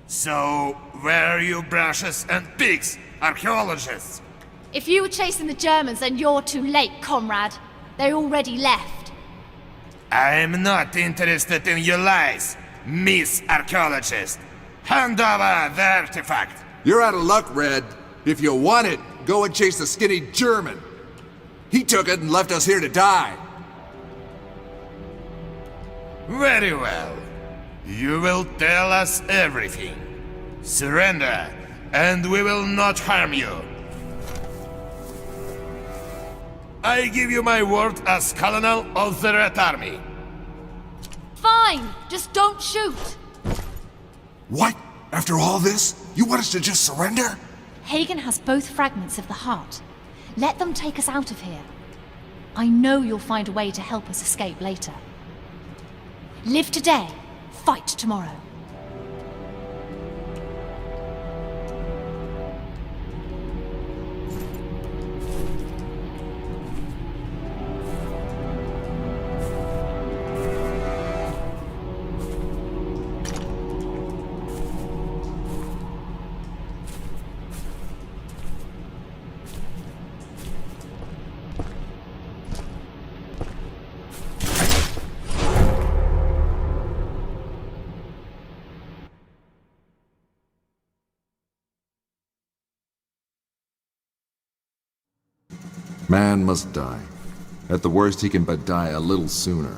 So, where are you brushes and pigs, archaeologists? If you were chasing the Germans, then you're too late, comrade. They already left. I'm not interested in your lies, Miss Archaeologist. Hand over the artifact. You're out of luck, Red. If you want it, go and chase the skinny German. He took it and left us here to die. Very well. You will tell us everything. Surrender, and we will not harm you. I give you my word as Colonel of the Red Army. Fine, just don't shoot. What? After all this? You want us to just surrender? Hagen has both fragments of the heart. Let them take us out of here. I know you'll find a way to help us escape later. Live today, fight tomorrow. Man must die. At the worst, he can but die a little sooner.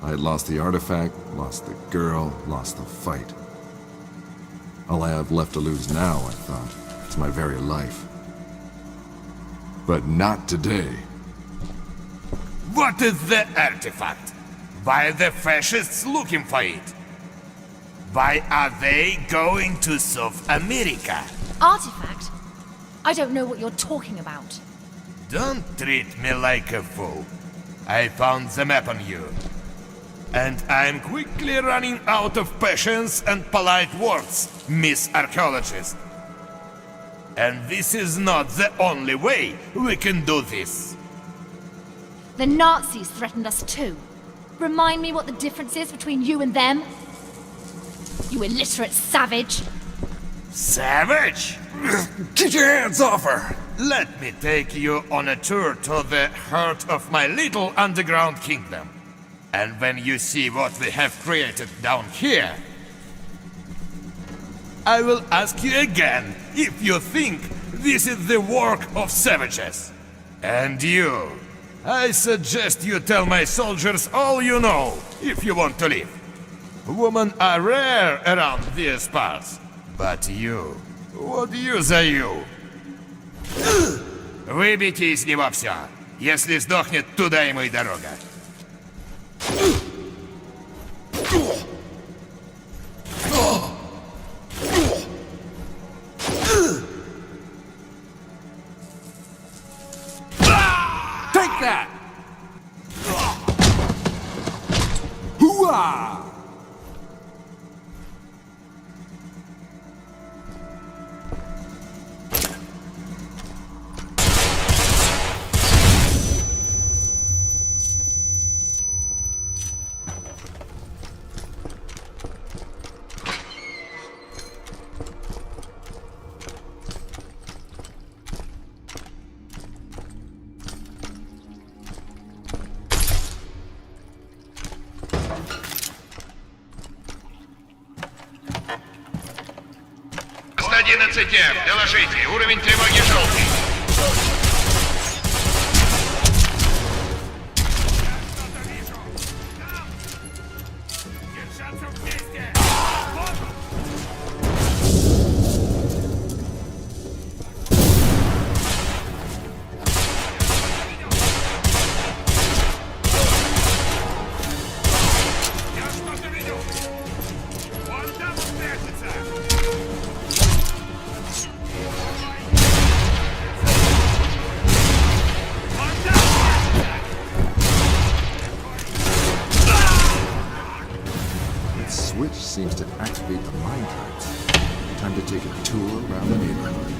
I had lost the artifact, lost the girl, lost the fight. All I have left to lose now, I thought, is my very life. But not today. What is the artifact? Why are the fascists looking for it? Why are they going to South America? Artifact? I don't know what you're talking about. Don't treat me like a fool. I found the map on you. And I'm quickly running out of patience and polite words, Miss Archaeologist. And this is not the only way we can do this. The Nazis threatened us too. Remind me what the difference is between you and them? You illiterate savage. Savage? Get your hands off her! Let me take you on a tour to the heart of my little underground kingdom. And when you see what we have created down here, I will ask you again if you think this is the work of savages. And you, I suggest you tell my soldiers all you know if you want to live. Women are rare around these parts, but you, what use are you? Выбейте из него все. Если сдохнет, туда ему и дорога. Take that! Hooah! Доложите, уровень тревоги желтый. switch seems to activate the mine carts. Time to take a tour around the neighborhood.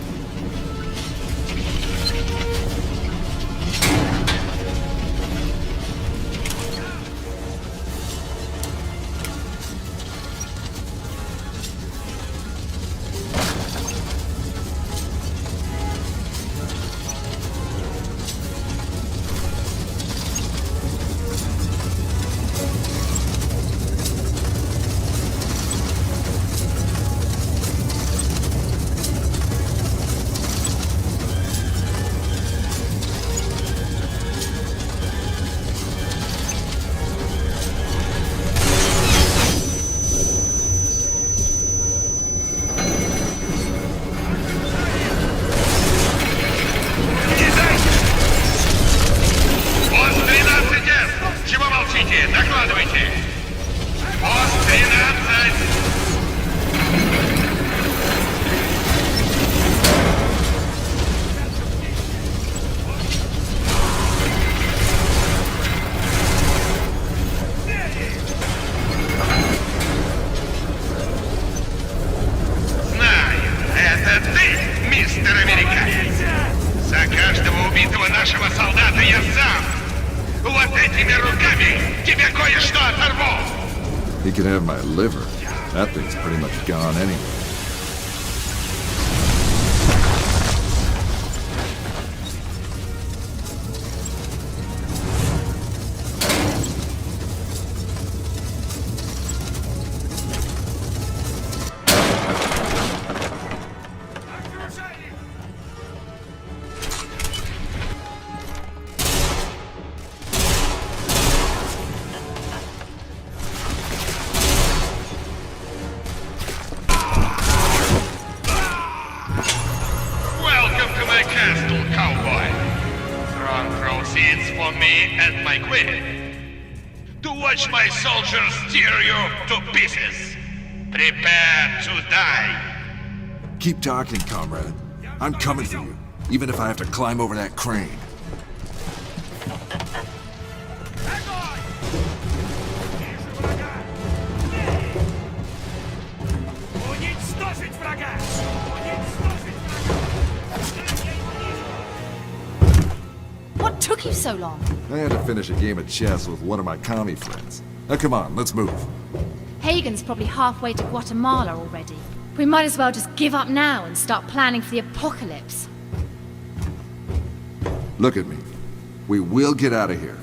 He can have my liver. That thing's pretty much gone anyway. Keep talking, comrade. I'm coming for you, even if I have to climb over that crane. What took you so long? I had to finish a game of chess with one of my commie friends. Now come on, let's move. Hagen's probably halfway to Guatemala already. We might as well just give up now and start planning for the apocalypse. Look at me. We will get out of here.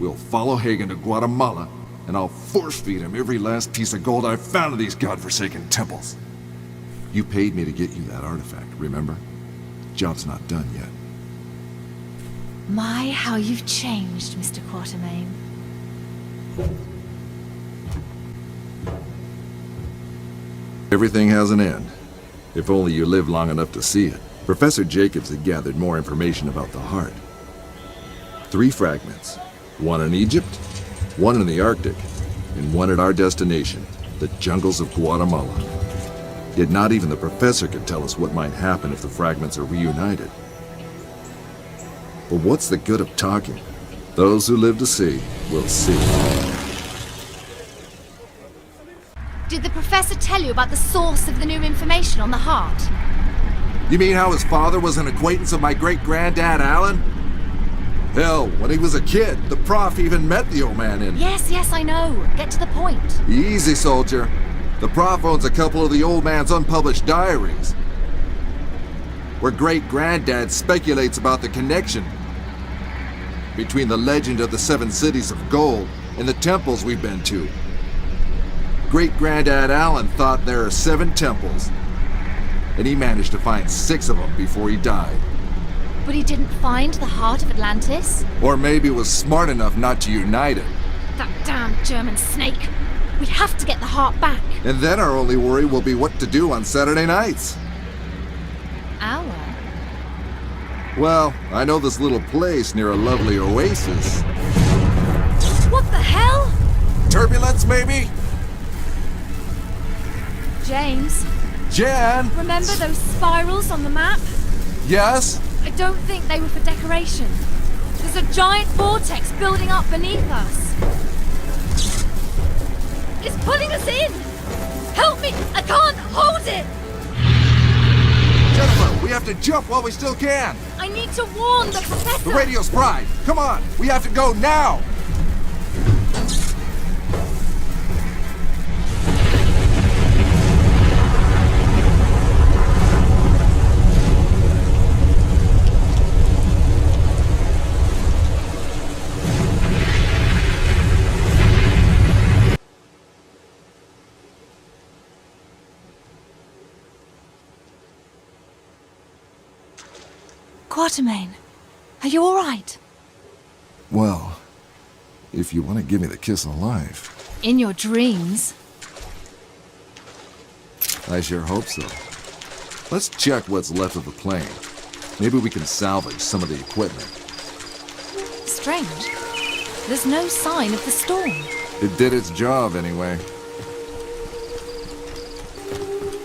We'll follow Hagen to Guatemala, and I'll force-feed him every last piece of gold I've found in these godforsaken temples. You paid me to get you that artifact, remember? Job's not done yet. My, how you've changed, Mr. Quatermain. Everything has an end. If only you live long enough to see it. Professor Jacobs had gathered more information about the heart. 3 fragments. 1 in Egypt, 1 in the Arctic, and 1 at our destination, the jungles of Guatemala. Yet not even the professor could tell us what might happen if the fragments are reunited. But what's the good of talking? Those who live to see will see. Did the professor tell you about the source of the new information on the heart? You mean how his father was an acquaintance of my great-granddad, Alan? Hell, when he was a kid, the prof even met the old man in... Yes, I know. Get to the point. Easy, soldier. The prof owns a couple of the old man's unpublished diaries, where great-granddad speculates about the connection between the legend of the 7 cities of gold and the temples we've been to. Great-granddad Alan thought there are 7 temples, and he managed to find 6 of them before he died. But he didn't find the heart of Atlantis? Or maybe was smart enough not to unite it. That damn German snake. We have to get the heart back. And then our only worry will be what to do on Saturday nights. Our? Well, I know this little place near a lovely oasis. What the hell? Turbulence, maybe? James. Jan! Remember those spirals on the map? Yes? I don't think they were for decoration. There's a giant vortex building up beneath us. It's pulling us in! Help me! I can't hold it! Jennifer, we have to jump while we still can. I need to warn the professor! The radio's fried. Come on, we have to go now. Quatermain, are you all right? Well, if you want to give me the kiss of life. In your dreams. I sure hope so. Let's check what's left of the plane. Maybe we can salvage some of the equipment. Strange. There's no sign of the storm. It did its job anyway.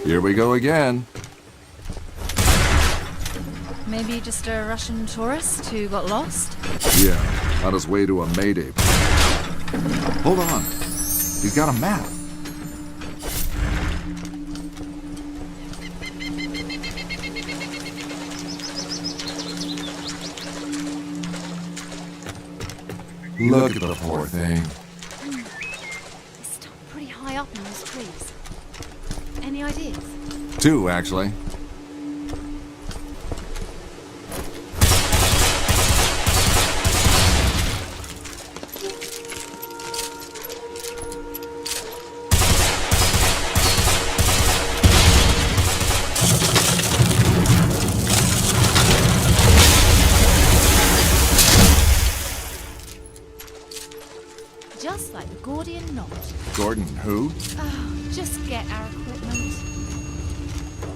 Here we go again. Maybe just a Russian tourist who got lost? Yeah, on his way to a Mayday. Hold on. He's got a map. Look at the poor thing. It's still pretty high up in those trees. Any ideas? 2, actually. Just like the Gordian knot. Gordon who? Oh, just get our equipment.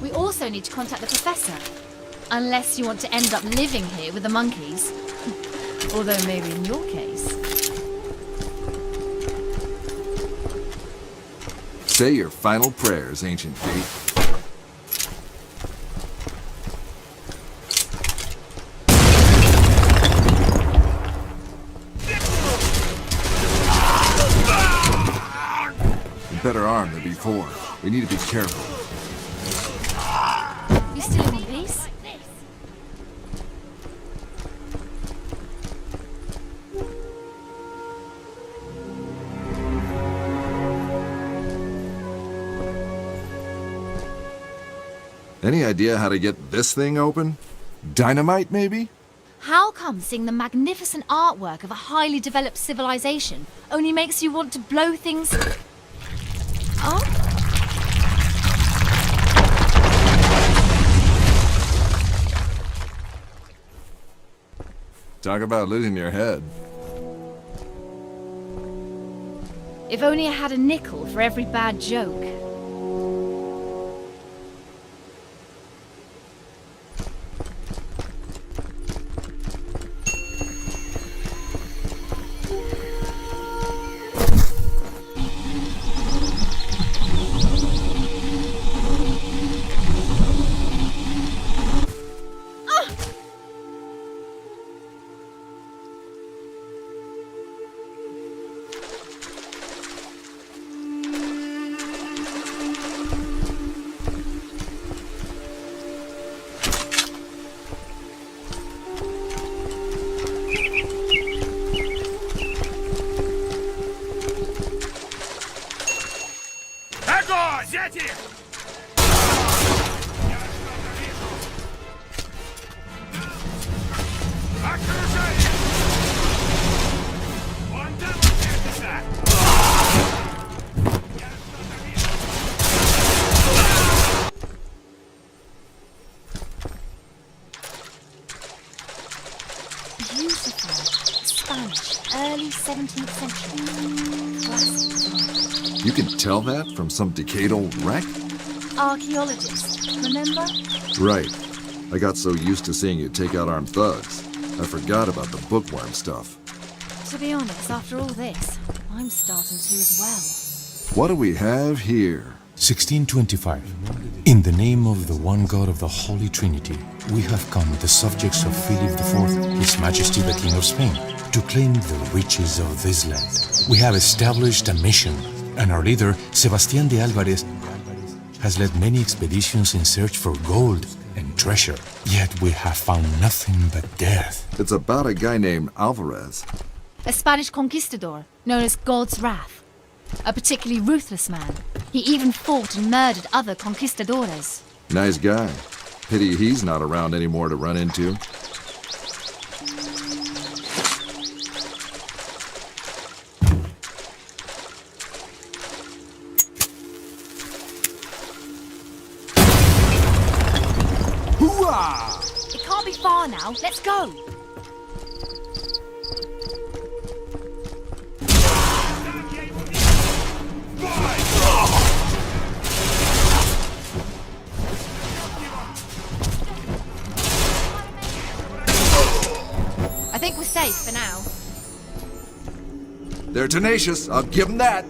We also need to contact the professor. Unless you want to end up living here with the monkeys. Although maybe in your case. Say your final prayers, ancient thief. Better armed than before. We need to be careful. You still in one piece? Any idea how to get this thing open? Dynamite, maybe? How come seeing the magnificent artwork of a highly developed civilization only makes you want to blow things up? Talk about losing your head. If only I had a nickel for every bad joke. Early 17th century. Classic. You can tell that from some decayed old wreck? Archaeologist, remember? Right. I got so used to seeing you take out armed thugs, I forgot about the bookworm stuff. To be honest, after all this, I'm starting to as well. What do we have here? 1625. In the name of the one God of the Holy Trinity, we have come, the subjects of Philip IV, His Majesty the King of Spain, to claim the riches of this land. We have established a mission, and our leader, Sebastián de Álvarez, has led many expeditions in search for gold and treasure. Yet we have found nothing but death. It's about a guy named Alvarez. A Spanish conquistador known as God's Wrath. A particularly ruthless man. He even fought and murdered other conquistadores. Nice guy. Pity he's not around anymore to run into. It can't be far now. Let's go. I think we're safe for now. They're tenacious, I'll give them that.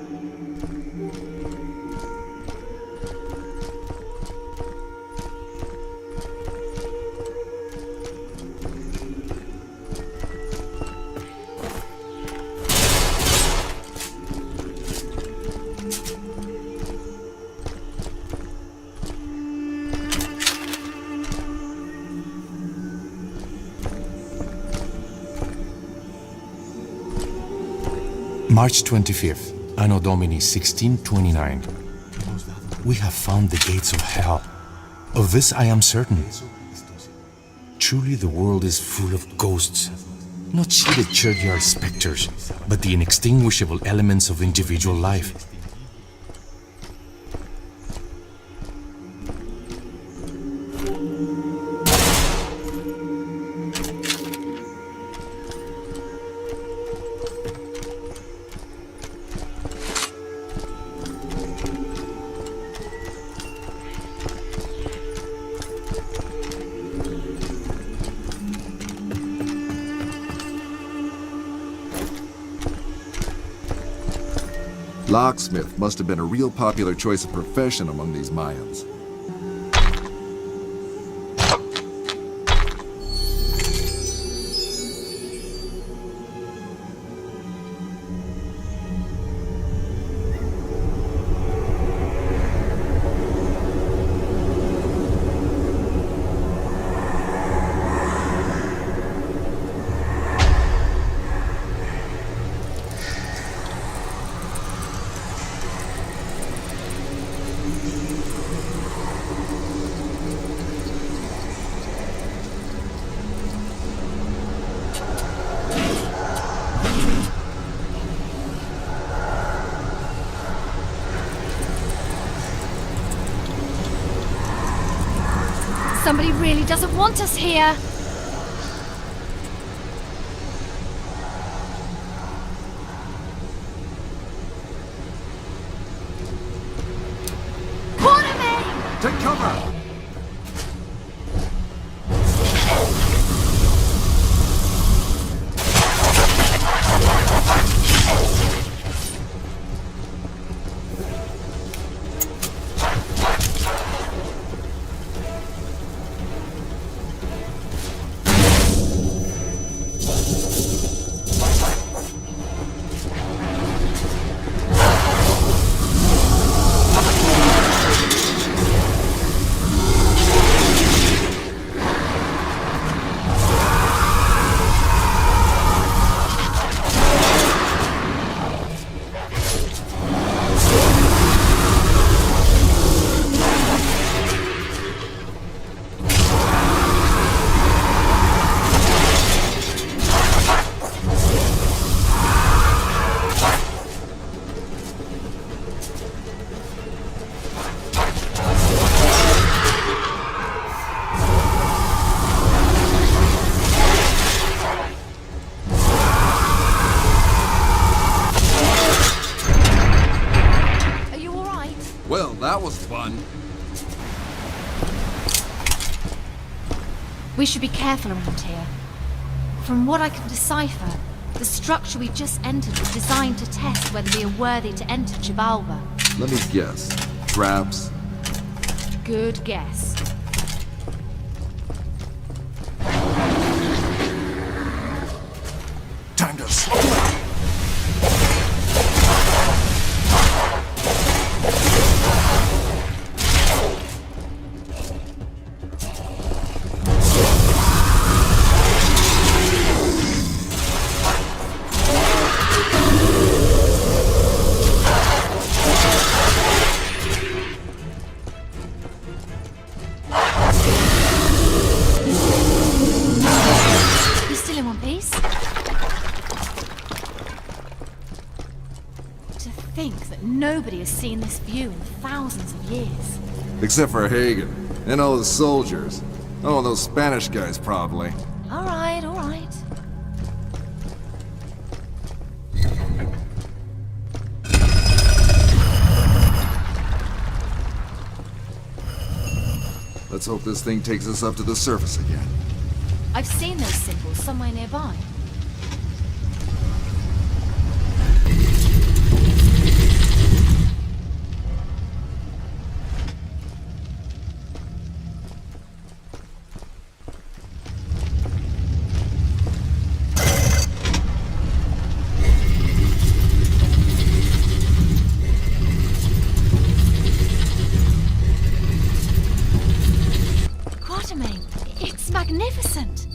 March 25th, Anno Domini 1629. We have found the gates of hell. Of this I am certain. Truly the world is full of ghosts. Not sheeted churchyard specters, but the inextinguishable elements of individual life. Locksmith must have been a real popular choice of profession among these Mayans. Somebody really doesn't want us here. Quatermain! Take cover! Well, that was fun. We should be careful around here. From what I can decipher, the structure we just entered was designed to test whether we are worthy to enter Chibalba. Let me guess. Traps? Good guess. Time to slow down. think that nobody has seen this view in thousands of years. Except for Hagen and all his soldiers. Oh, those Spanish guys probably. All right, all right. Let's hope this thing takes us up to the surface again. I've seen those symbols somewhere nearby. It's magnificent.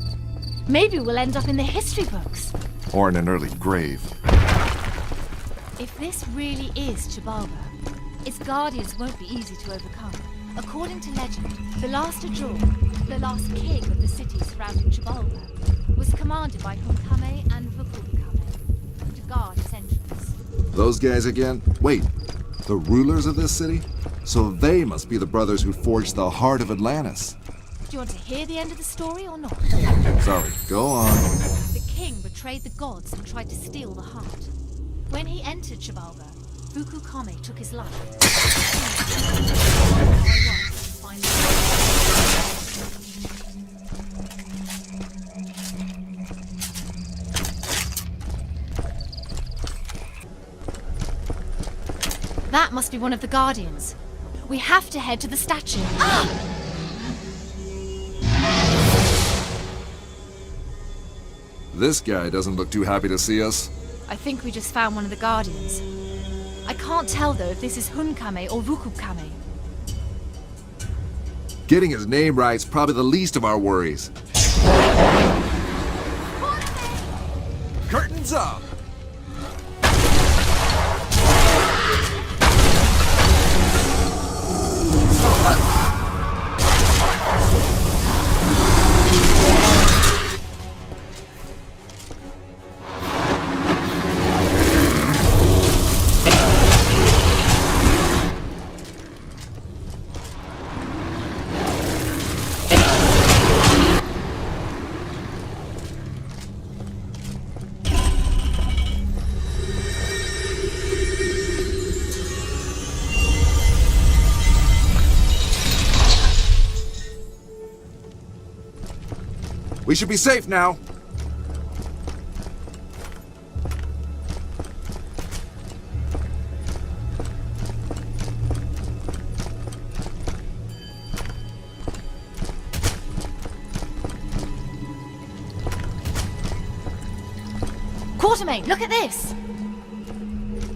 Maybe we'll end up in the history books. Or in an early grave. If this really is Chibalba, its guardians won't be easy to overcome. According to legend, the last Ajor, the last king of the city surrounding Chibalba, was commanded by Hunkame and Vukulkame to guard its entrance. Those guys again? Wait, the rulers of this city? So they must be the brothers who forged the heart of Atlantis. Do you want to hear the end of the story or not? Sorry, go on. The king betrayed the gods and tried to steal the heart. When he entered Chibalba, Vukulkame took his life. That must be one of the guardians. We have to head to the statue. Ah! This guy doesn't look too happy to see us. I think we just found one of the guardians. I can't tell though if this is Hunkame or Vukulkame. Getting his name right's probably the least of our worries. Curtains up! We should be safe now. Quatermain, look at this!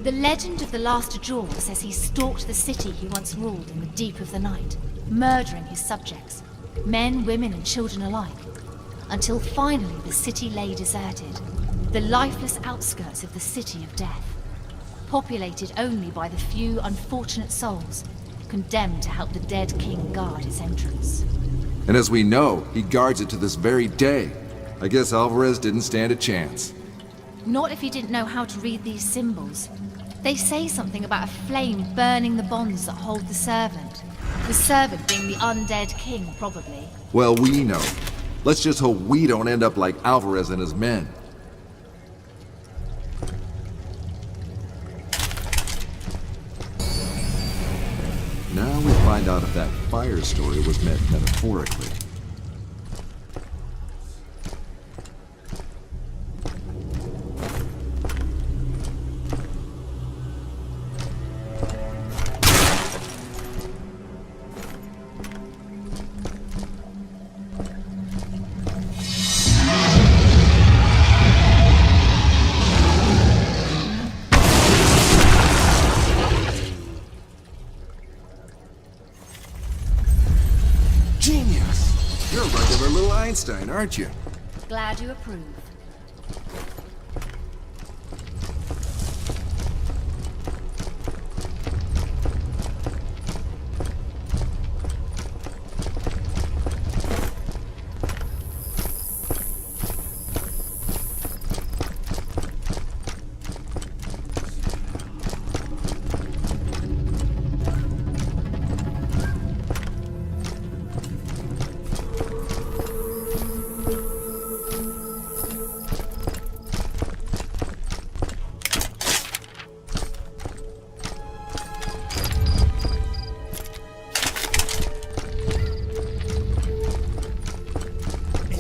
The legend of the last Ajor says he stalked the city he once ruled in the deep of the night, murdering his subjects, men, women, and children alike. Until finally the city lay deserted, the lifeless outskirts of the city of death, populated only by the few unfortunate souls condemned to help the dead king guard its entrance. And as we know, he guards it to this very day. I guess Alvarez didn't stand a chance. Not if he didn't know how to read these symbols. They say something about a flame burning the bonds that hold the servant. The servant being the undead king, probably. Well, we know. Let's just hope we don't end up like Alvarez and his men. Now we find out if that fire story was meant metaphorically. You're a regular little Einstein, aren't you? Glad you approve.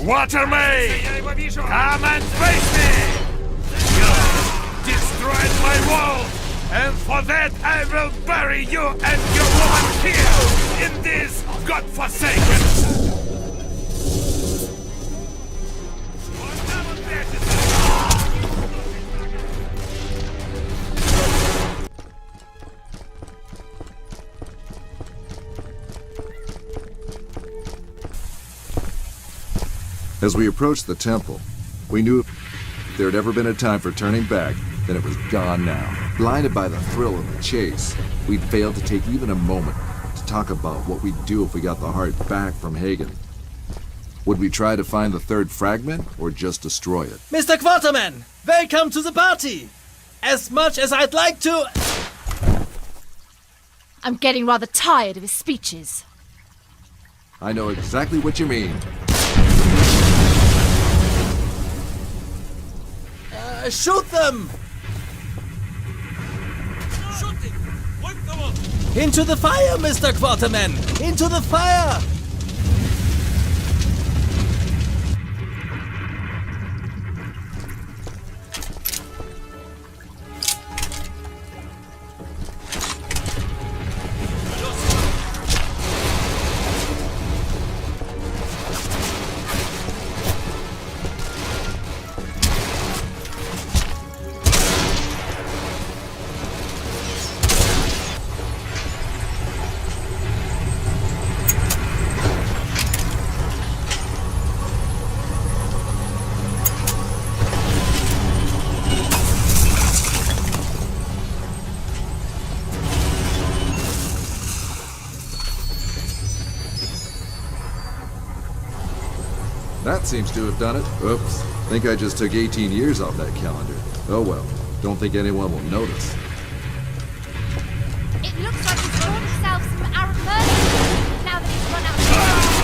Quatermain! Come and face me! You destroyed my world, and for that I will bury you and your woman here in this godforsaken... As we approached the temple, we knew if there had ever been a time for turning back, then it was gone now. Blinded by the thrill of the chase, we'd failed to take even a moment to talk about what we'd do if we got the heart back from Hagen. Would we try to find the third fragment, or just destroy it? Mr. Quatermain, welcome to the party! As much as I'd like to... I'm getting rather tired of his speeches. I know exactly what you mean. Shoot them! Shooting! What the one? Into the fire, Mr. Quatermain! Into the fire! That seems to have done it. Oops. Think I just took 18 years off that calendar. Oh well. Don't think anyone will notice. It looks like he's bought himself some Arab mercenaries now that he's run out of time.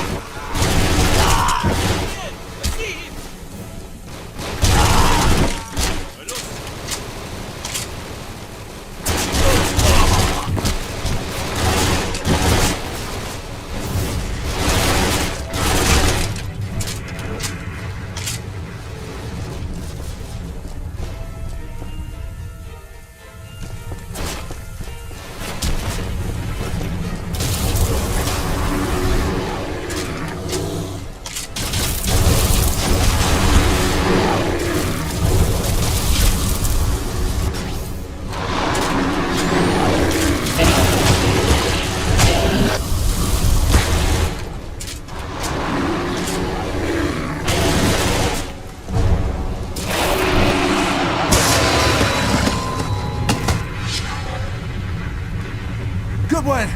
Good one!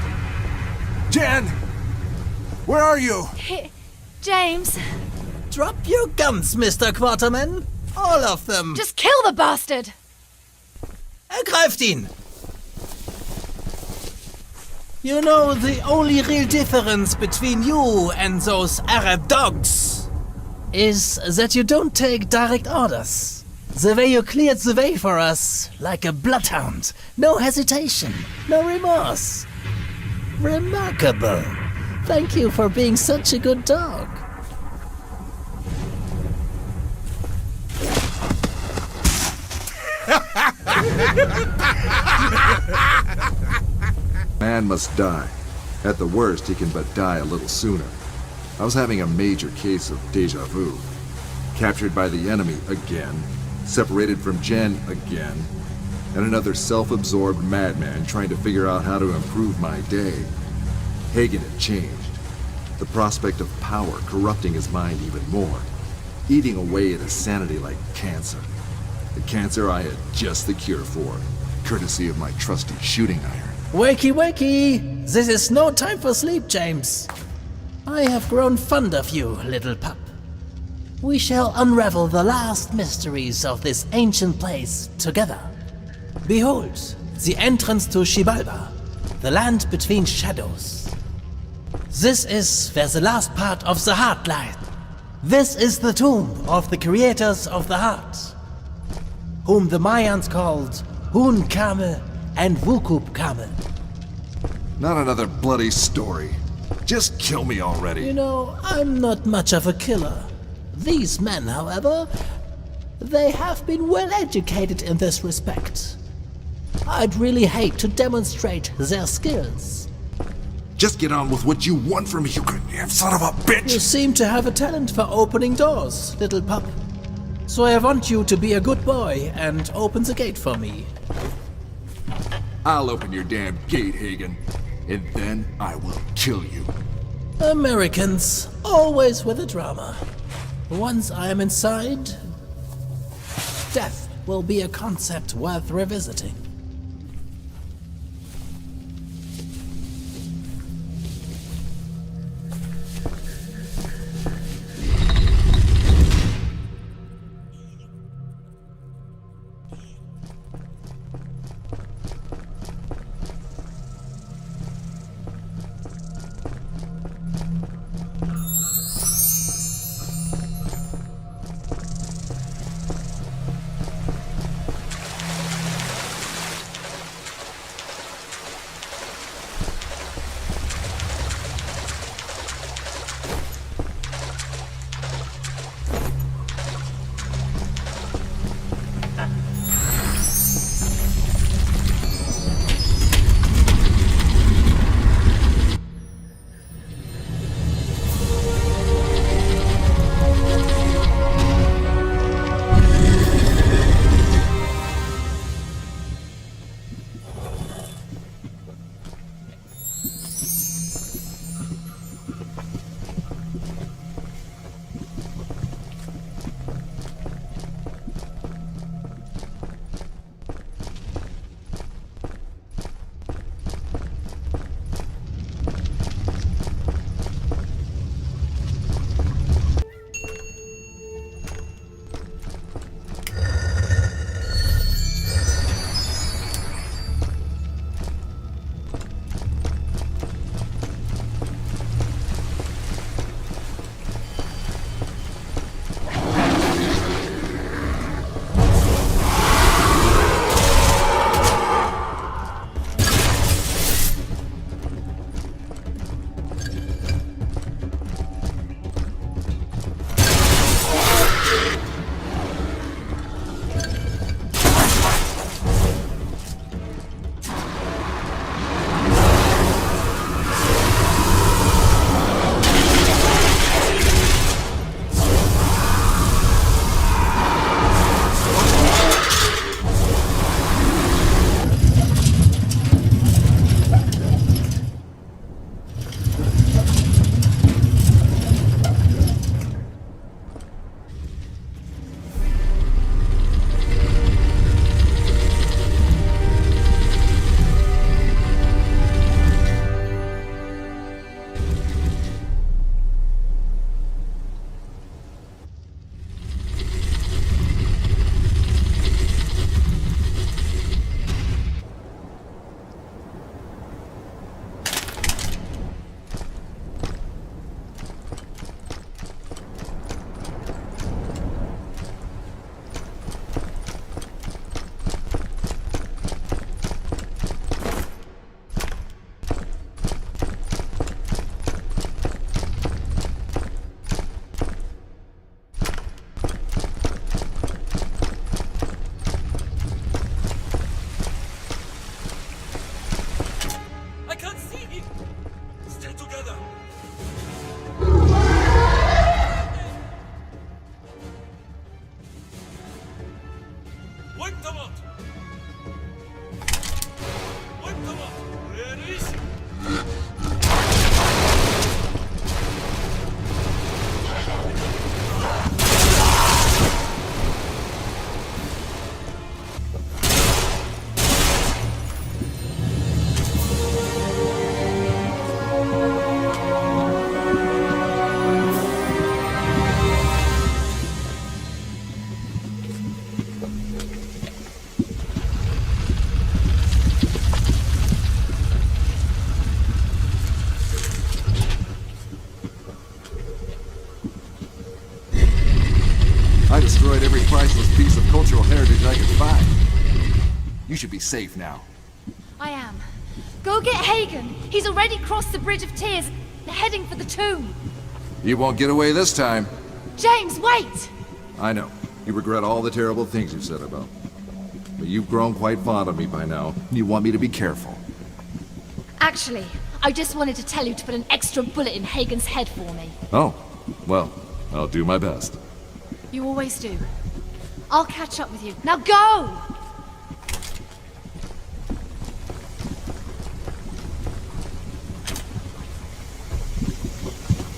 Jen! Where are you? James, Drop your guns, Mr. Quatermain. All of them. just kill the bastard! Ergreift ihn! You know, the only real difference between you and those Arab dogs is that you don't take direct orders. The way you cleared the way for us, like a bloodhound. No hesitation, no remorse. Remarkable. Thank you for being such a good dog. Man must die. At the worst, he can but die a little sooner. I was having a major case of deja vu. Captured by the enemy again, separated from Jen again, and another self-absorbed madman trying to figure out how to improve my day. Hagen had changed. The prospect of power corrupting his mind even more, eating away at his sanity like cancer. The cancer I had just the cure for, courtesy of my trusty shooting iron. Wakey, wakey! This is no time for sleep, James. I have grown fond of you, little pup. We shall unravel the last mysteries of this ancient place together. Behold, the entrance to Xibalba, the land between shadows. This is where the last part of the heart lies. This is the tomb of the creators of the heart, whom the Mayans called Hun Kame and Wukub Kame. Not another bloody story. Just kill me already. You know, I'm not much of a killer. These men, however, they have been well educated in this respect. I'd really hate to demonstrate their skills. Just get on with what you want from me, you goddamn son of a bitch! You seem to have a talent for opening doors, little pup. So I want you to be a good boy and open the gate for me. I'll open your damn gate, Hagen, and then I will kill you. Americans, always with the drama. Once I am inside, death will be a concept worth revisiting. I destroyed every priceless piece of cultural heritage I could find. You should be safe now. I am. Go get Hagen. He's already crossed the Bridge of Tears, heading for the tomb. You won't get away this time. James, wait! I know. You regret all the terrible things you've said about me. But you've grown quite fond of me by now, and you want me to be careful. Actually, I just wanted to tell you to put an extra bullet in Hagen's head for me. Oh, well, I'll do my best. You always do. I'll catch up with you. Now go!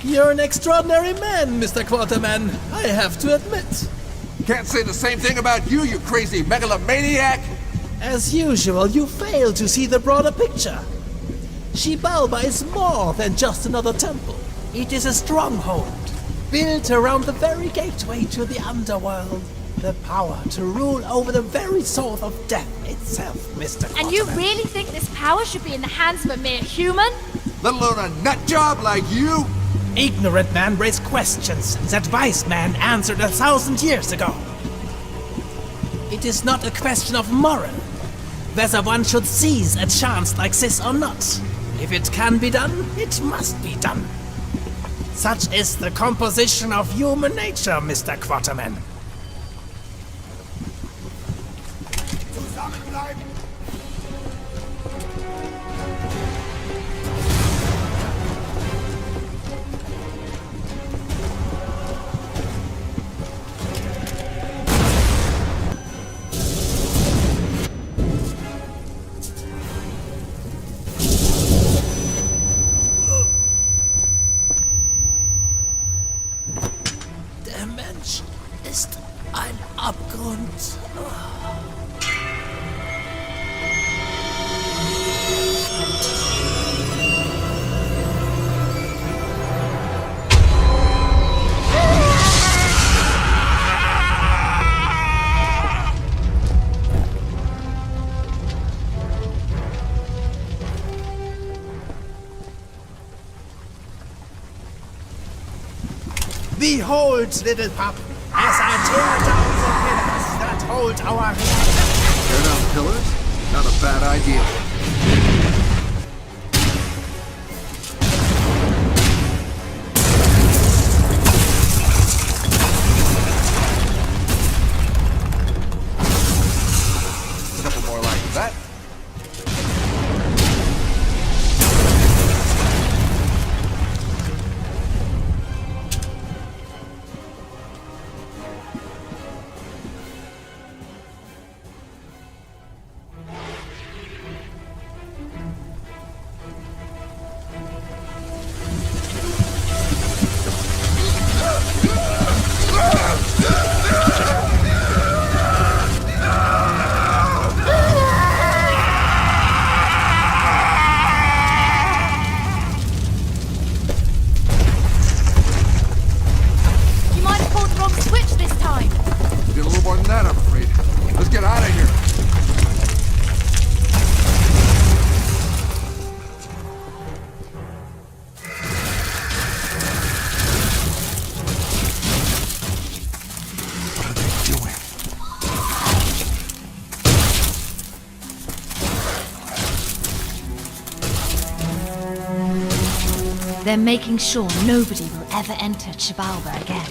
You're an extraordinary man, Mr. Quatermain, I have to admit. Can't say the same thing about you, you crazy megalomaniac! As usual, you fail to see the broader picture. Xibalba is more than just another temple. It is a stronghold, built around the very gateway to the underworld. The power to rule over the very source of death itself, Mr. Quatermain. And you really think this power should be in the hands of a mere human? Let alone a nut job like you? Ignorant man raise questions that wise man answered 1,000 years ago. It is not a question of moral, whether one should seize a chance like this or not. If it can be done, it must be done. Such is the composition of human nature, Mr. Quatermain. Der Mensch ist ein Abgrund. Behold, little pup, as I tear down the pillars that hold our reality. Tear down pillars? Not a bad idea. A couple more like that. You might have pulled the wrong switch this time. We did a little more than that, I'm afraid. Let's get out of here. What are they doing? They're making sure nobody will ever enter Xibalba again.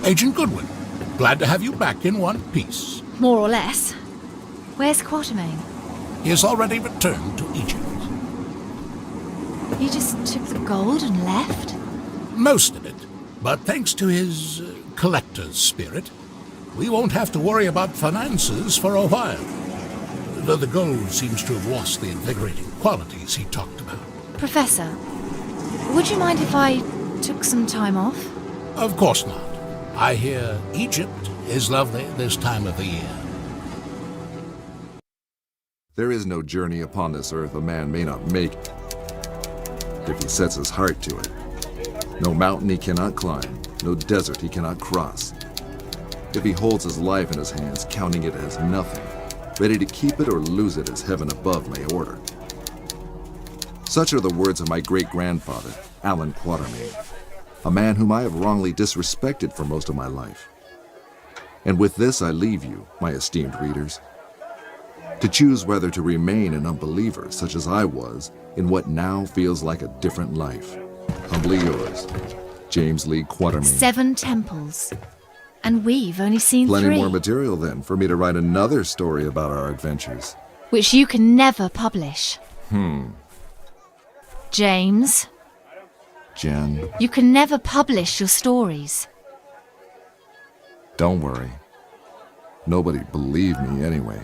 Agent Goodwin, glad to have you back in one piece. More or less. Where's Quatermain? He has already returned to Egypt. He just took the gold and left? Most of it, but thanks to his collector's spirit, we won't have to worry about finances for a while. Though the gold seems to have lost the invigorating qualities he talked about. Professor, would you mind if I took some time off? Of course not. I hear Egypt is lovely this time of the year. There is no journey upon this earth a man may not make if he sets his heart to it. No mountain he cannot climb, no desert he cannot cross. If he holds his life in his hands, counting it as nothing, ready to keep it or lose it as heaven above may order. Such are the words of my great-grandfather, Alan Quatermain, a man whom I have wrongly disrespected for most of my life. And with this I leave you, my esteemed readers, To choose whether to remain an unbeliever, such as I was, in what now feels like a different life. Humbly yours, James Li Kwotermeyna. 7 temples. And we've only seen 3. Plenty more material, then, for me to write another story about our adventures. Which you can never publish. James, Jen, you can never publish your stories. don't worry. Nobody believed me anyway.